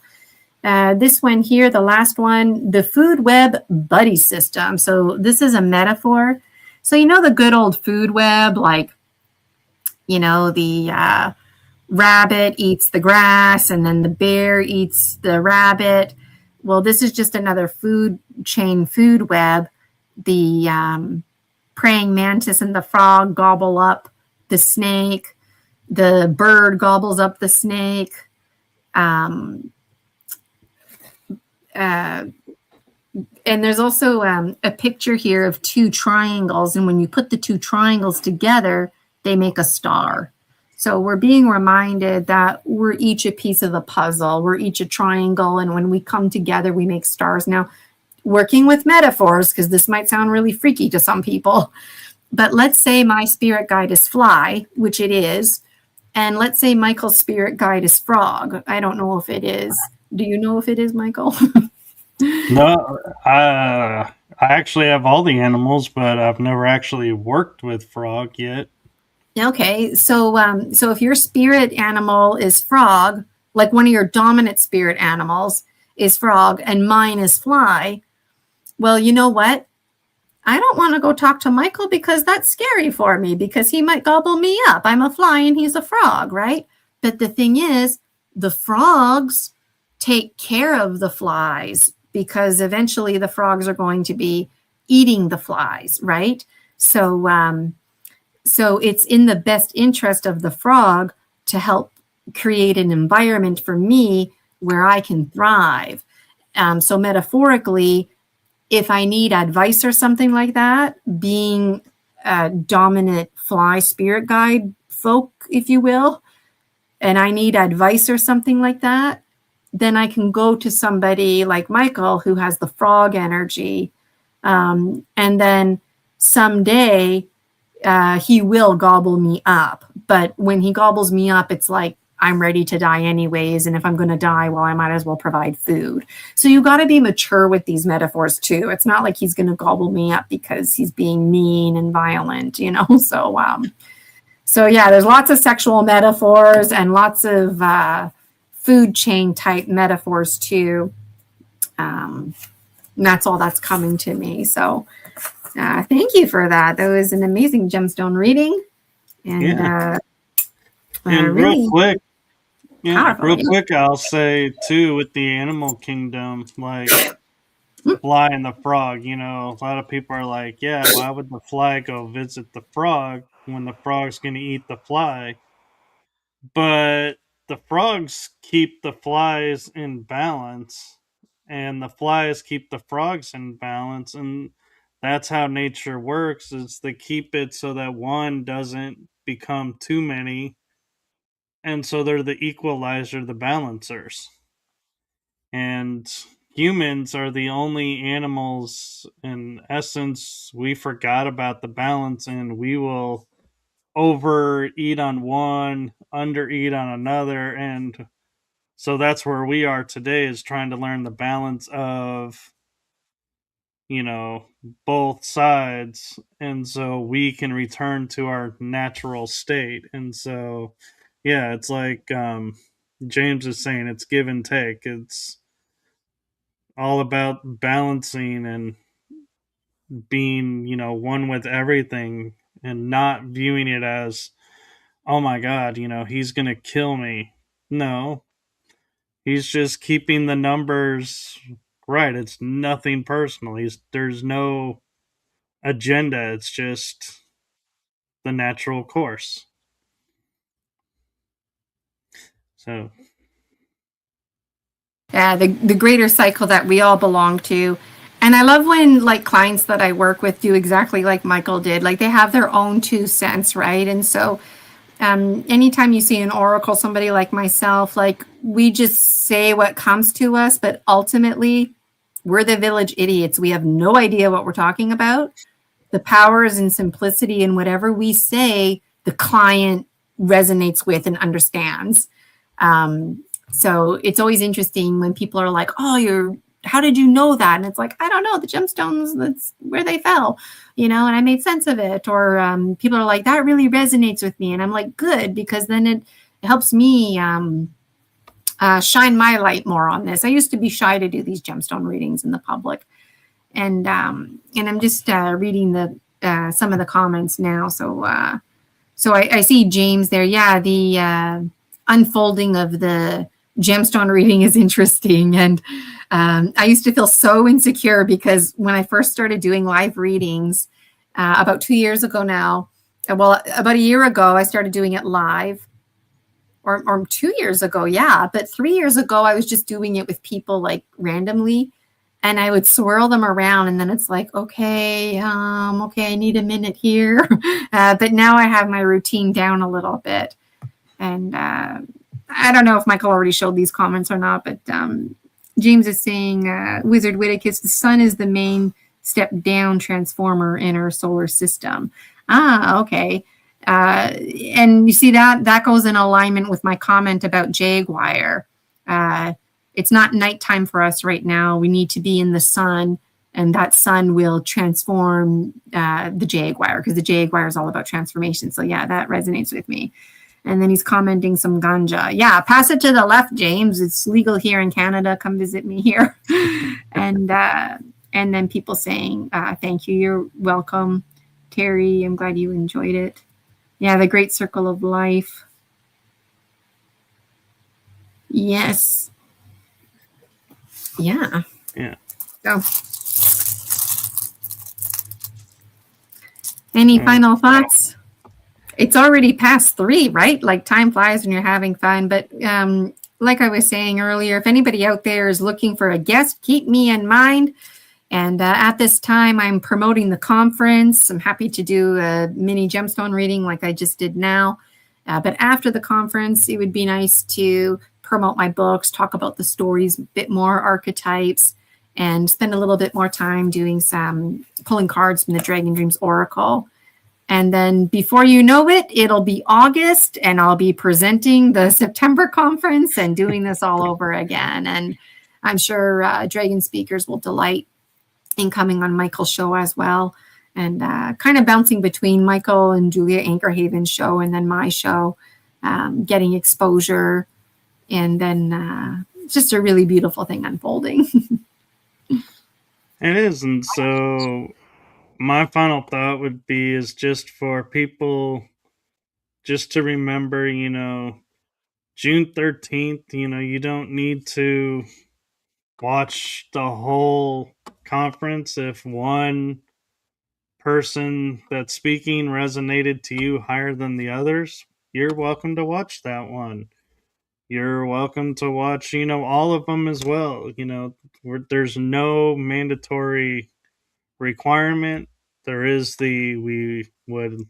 This one here, the last one, the food web buddy system. So this is a metaphor. So you know the good old food web, like, you know, the rabbit eats the grass and then the bear eats the rabbit. Well, this is just another food chain food web. The praying mantis and the frog gobble up the snake. The bird gobbles up the snake. And there's also a picture here of 2 triangles. And when you put the 2 triangles together, they make a star. So we're being reminded that we're each a piece of the puzzle. We're each a triangle. And when we come together, we make stars. Now, working with metaphors, because this might sound really freaky to some people, but let's say my spirit guide is fly, which it is. And let's say Michael's spirit guide is frog. I don't know if it is. Do you know if it is, Michael? No, I actually have all the animals, but I've never actually worked with frog yet. Okay, so if your spirit animal is frog, like one of your dominant spirit animals is frog, and mine is fly, well, you know what? I don't want to go talk to Michael because that's scary for me, because he might gobble me up. I'm a fly and he's a frog, right? But the thing is, the frogs take care of the flies, because eventually the frogs are going to be eating the flies, right? So it's in the best interest of the frog to help create an environment for me where I can thrive. So metaphorically, if I need advice or something like that, being a dominant fly spirit guide folk, if you will, and I need advice or something like that, then I can go to somebody like Michael who has the frog energy. And then someday he will gobble me up. But when he gobbles me up, it's like I'm ready to die anyways. And if I'm going to die, well, I might as well provide food. So you got to be mature with these metaphors too. It's not like he's going to gobble me up because he's being mean and violent, you know? So yeah, there's lots of sexual metaphors and lots of food chain type metaphors too. And that's all that's coming to me. So thank you for that. That was an amazing gemstone reading. And and really real quick, powerful. I'll say too with the animal kingdom, like fly and the frog. You know, a lot of people are like, yeah, why would the fly go visit the frog when the frog's going to eat the fly? But the frogs keep the flies in balance, and the flies keep the frogs in balance, and that's how nature works. Is they keep it so that one doesn't become too many, and so they're the equalizer, the balancers. And humans are the only animals, in essence, we forgot about the balance, and we will overeat on one, undereat on another, and so that's where we are today, is trying to learn the balance of, you know, both sides, and so we can return to our natural state. And so yeah, it's like James is saying, it's give and take. It's all about balancing and being, you know, one with everything, and not viewing it as, oh my god, you know, he's gonna kill me. No, he's just keeping the numbers right. It's nothing personal. There's no agenda. It's just the natural course. So Yeah, the greater cycle that we all belong to. And I love when like clients that I work with do exactly like Michael did. Like they have their own 2 cents, right? And so anytime you see an oracle, somebody like myself, like we just say what comes to us, but ultimately we're the village idiots. We have no idea what we're talking about. The power is in simplicity, and whatever we say, the client resonates with and understands. So it's always interesting when people are like, oh, how did you know that? And it's like, I don't know, the gemstones, that's where they fell, you know, and I made sense of it. Or people are like, that really resonates with me. And I'm like, good, because then it helps me shine my light more on this. I used to be shy to do these gemstone readings in the public. And I'm just reading some of the comments now. So I see James there. Yeah, the unfolding of the gemstone reading is interesting. And I used to feel so insecure because when I first started doing live readings about 2 years ago now, well, about a year ago, I started doing it live. Or 2 years ago, yeah. But 3 years ago, I was just doing it with people like randomly. And I would swirl them around, and then it's like, okay, I need a minute here. But now I have my routine down a little bit. And I don't know if Michael already showed these comments or not, but James is saying, Wizard Whitticus, the sun is the main step down transformer in our solar system. Okay. And you see that goes in alignment with my comment about Jaguar. It's not nighttime for us right now. We need to be in the sun, and that sun will transform the Jaguar, because the Jaguar is all about transformation. So yeah, that resonates with me. And then he's commenting some ganja. Yeah, pass it to the left, James. It's legal here in Canada. Come visit me here. And then people saying, thank you. You're welcome, Terry. I'm glad you enjoyed it. Yeah, the great circle of life. Yes. Yeah. So, any final thoughts? It's already past 3, right? Like time flies when you're having fun. But like I was saying earlier, if anybody out there is looking for a guest, keep me in mind. And at this time, I'm promoting the conference. I'm happy to do a mini gemstone reading like I just did now. But after the conference, it would be nice to promote my books, talk about the stories, a bit more archetypes, and spend a little bit more time doing some pulling cards from the Dragon Dreams Oracle. And then before you know it, it'll be August and I'll be presenting the September conference and doing this all over again. And I'm sure Dragon speakers will delight in coming on Michael's show as well. And kind of bouncing between Michael and Julia Anchorhaven's show and then my show, getting exposure. And then it's just a really beautiful thing unfolding. It is. And so my final thought would be is just for people just to remember, June 13th, you don't need to watch the whole conference. If one person that's speaking resonated to you higher than the others, you're welcome to watch that one. You're welcome to watch, all of them as well. There's no mandatory requirement. There is we would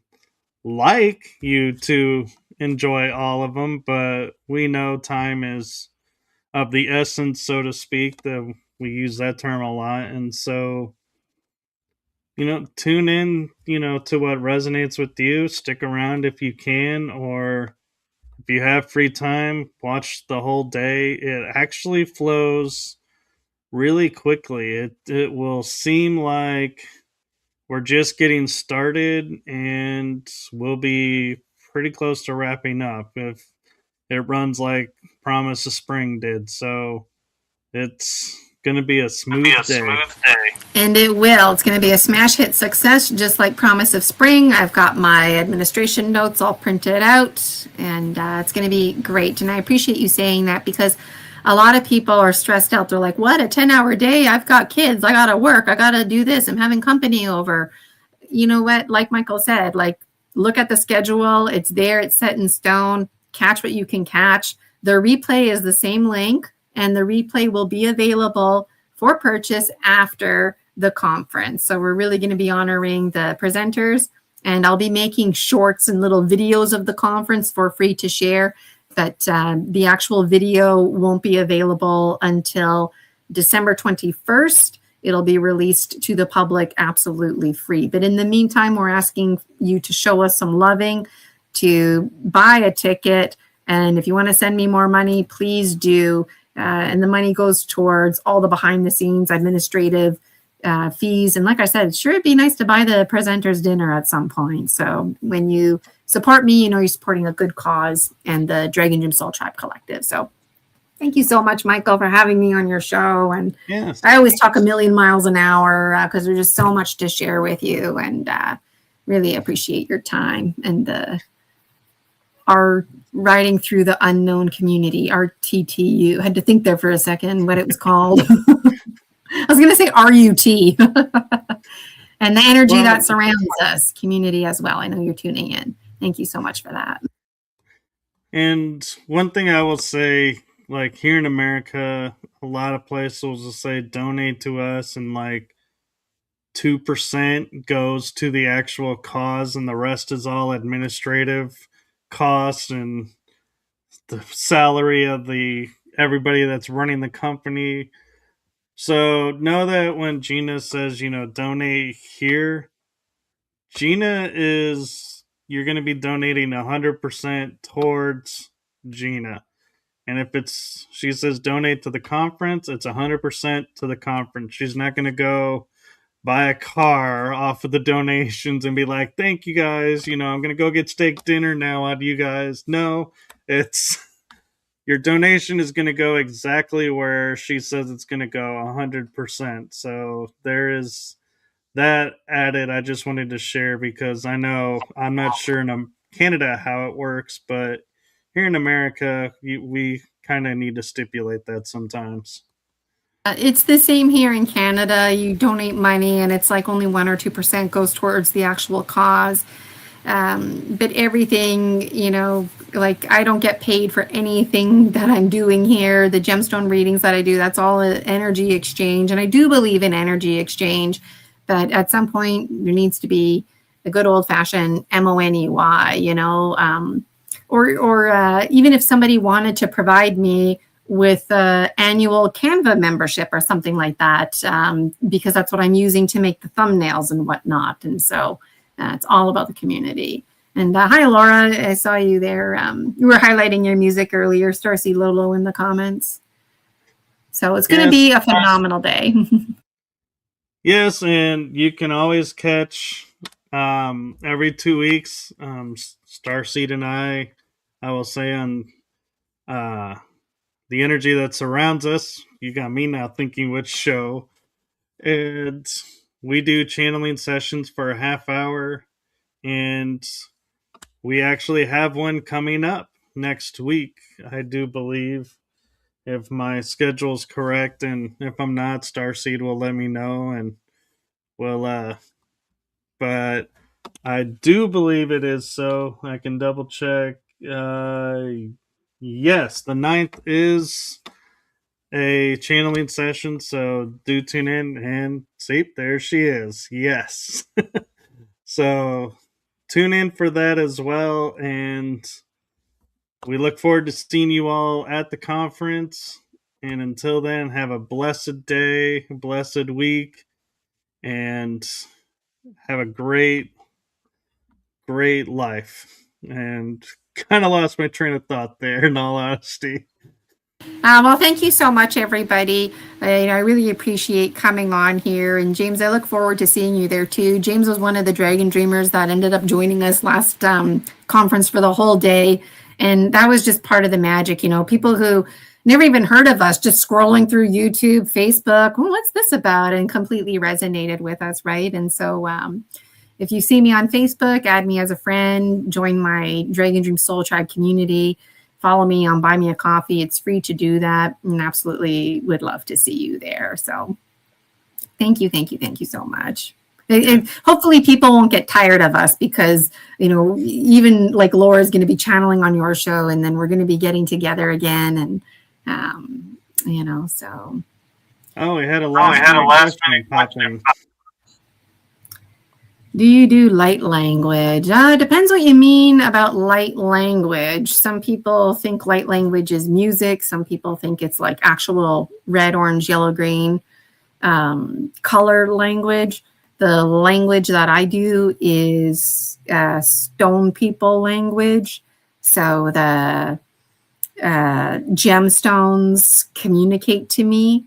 like you to enjoy all of them, but we know time is of the essence, so to speak. That we use that term a lot, and so tune in, to what resonates with you. Stick around if you can, or if you have free time, watch the whole day. It actually flows really quickly. It will seem like we're just getting started and we'll be pretty close to wrapping up if it runs like Promise of Spring did. So it's going to be a smooth day. And it will. It's going to be a smash hit success, just like Promise of Spring. I've got my administration notes all printed out, and it's going to be great. And I appreciate you saying that because a lot of people are stressed out. They're like, what, a 10-hour day? I've got kids. I got to work. I got to do this. I'm having company over. You know what? Like Michael said, look at the schedule. It's there. It's set in stone. Catch what you can catch. The replay is the same link, and the replay will be available for purchase after the conference. So we're really going to be honoring the presenters, and I'll be making shorts and little videos of the conference for free to share. But the actual video won't be available until December 21st. It'll be released to the public absolutely free. But in the meantime, we're asking you to show us some loving, to buy a ticket. And if you want to send me more money, please do. And the money goes towards all the behind the scenes administrative fees. And like I said, sure, it'd be nice to buy the presenters dinner at some point. So when you support me, you're supporting a good cause and the Dragon Gym Soul Tribe Collective. So thank you so much, Michael, for having me on your show. And yes, I always talk a million miles an hour because there's just so much to share with you, and really appreciate your time and our riding through the unknown community, RTTU. I had to think there for a second what it was called. I was going to say RUT. And the energy that surrounds us, community as well. I know you're tuning in. Thank you so much for that. And one thing I will say, like here in America, a lot of places will say donate to us, and 2% goes to the actual cause, and the rest is all administrative costs and the salary of everybody that's running the company. So know that when Gina says, donate here, you're going to be donating 100% towards Gina. And if she says donate to the conference, it's 100% to the conference. She's not going to go buy a car off of the donations and be like, thank you guys. I'm going to go get steak dinner now out of you guys. No, it's your donation is going to go exactly where she says it's going to go, 100%. So there is that added. I just wanted to share because I know I'm not sure in Canada how it works, but here in America, we kind of need to stipulate that sometimes. It's the same here in Canada. You donate money and it's like only 1 or 2% goes towards the actual cause. But everything, like I don't get paid for anything that I'm doing here. The gemstone readings that I do, that's all an energy exchange. And I do believe in energy exchange, but at some point there needs to be a good old fashioned MONEY, or even if somebody wanted to provide me with an annual Canva membership or something like that, because that's what I'm using to make the thumbnails and whatnot. And so it's all about the community. And hi, Laura. I saw you there. You were highlighting your music earlier, Starcy Lolo, in the comments. So it's going to Yes, be a phenomenal day. yes, and you can always catch every 2 weeks. Starseed and I will say on uh, the energy that surrounds us. You got me now thinking which show. And we do channeling sessions for a half hour, and we actually have one coming up next week, I do believe, if my schedule's correct. And if I'm not, Starseed will let me know, and we'll, but I do believe it is so. I can double check. Yes, the ninth is a channeling session, so do tune in and see, there she is. Yes. So tune in for that as well, and we look forward to seeing you all at the conference. And until then, have a blessed day, blessed week, and have a great life. And kind of lost my train of thought there, in all honesty. Well, thank you so much, everybody. I really appreciate coming on here. And James, I look forward to seeing you there too. James was one of the Dragon Dreamers that ended up joining us last conference for the whole day. And that was just part of the magic, people who never even heard of us, just scrolling through YouTube, Facebook, what's this about? And completely resonated with us, right? And so if you see me on Facebook, add me as a friend, join my Dragon Dream Soul Tribe community. Follow me on Buy Me a Coffee. It's free to do that, and absolutely would love to see you there. So thank you so much. And hopefully people won't get tired of us because, even like Laura's going to be channeling on your show, and then we're going to be getting together again. And, so. Oh, we had a last minute question pop in. Do you do light language? Depends what you mean about light language. Some people think light language is music. Some people think it's like actual red, orange, yellow, green color language. The language that I do is stone people language. So the gemstones communicate to me,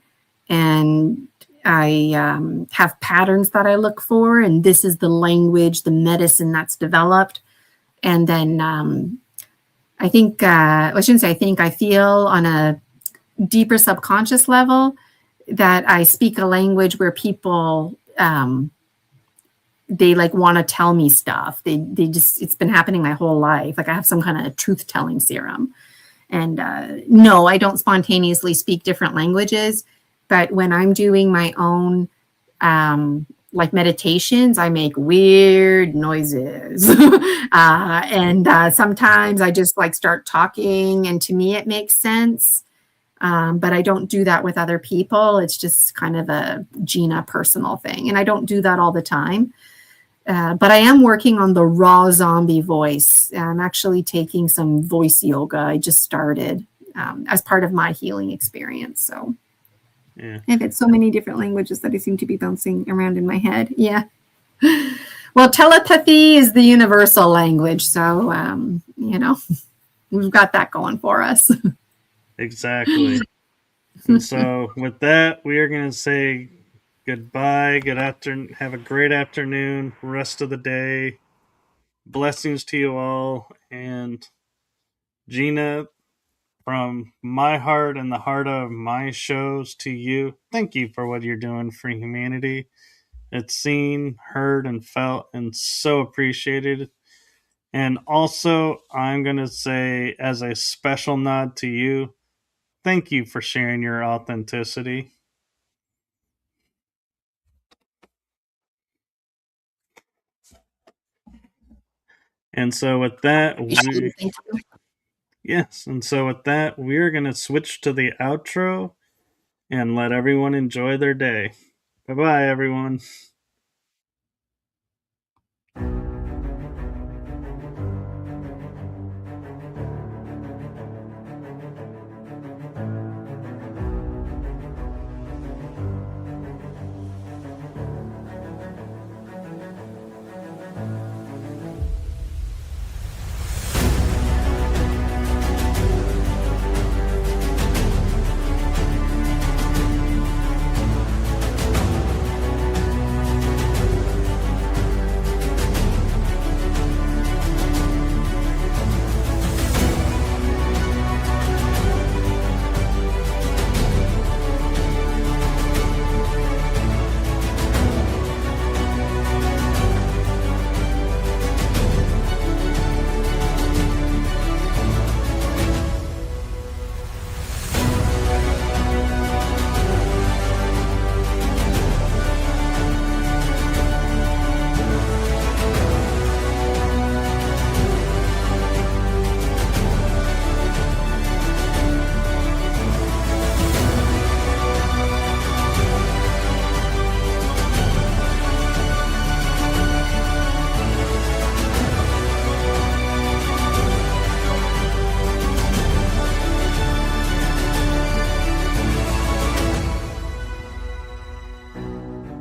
and I have patterns that I look for, and this is the language, the medicine that's developed. And then I think, I shouldn't say I think, I feel on a deeper subconscious level that I speak a language where people, they like want to tell me stuff. They just, it's been happening my whole life. Like I have some kind of truth telling serum. And no, I don't spontaneously speak different languages. But when I'm doing my own like meditations, I make weird noises. And sometimes I just like start talking, and to me it makes sense. But I don't do that with other people. It's just kind of a Gina personal thing. And I don't do that all the time. But I am working on the raw zombie voice. I'm actually taking some voice yoga. I just started as part of my healing experience. So Yeah. I've had so many different languages that I seem to be bouncing around in my head. Yeah. Well, telepathy is the universal language. So, we've got that going for us. Exactly. And so, with that, we are going to say goodbye. Good afternoon. Have a great afternoon, rest of the day. Blessings to you all. And Gina, from my heart and the heart of my shows to you, thank you for what you're doing for humanity. It's seen, heard, and felt, and so appreciated. And also, I'm going to say, as a special nod to you, thank you for sharing your authenticity. And so, with that, Thank you. Yes, and so with that, we're going to switch to the outro and let everyone enjoy their day. Bye bye, everyone.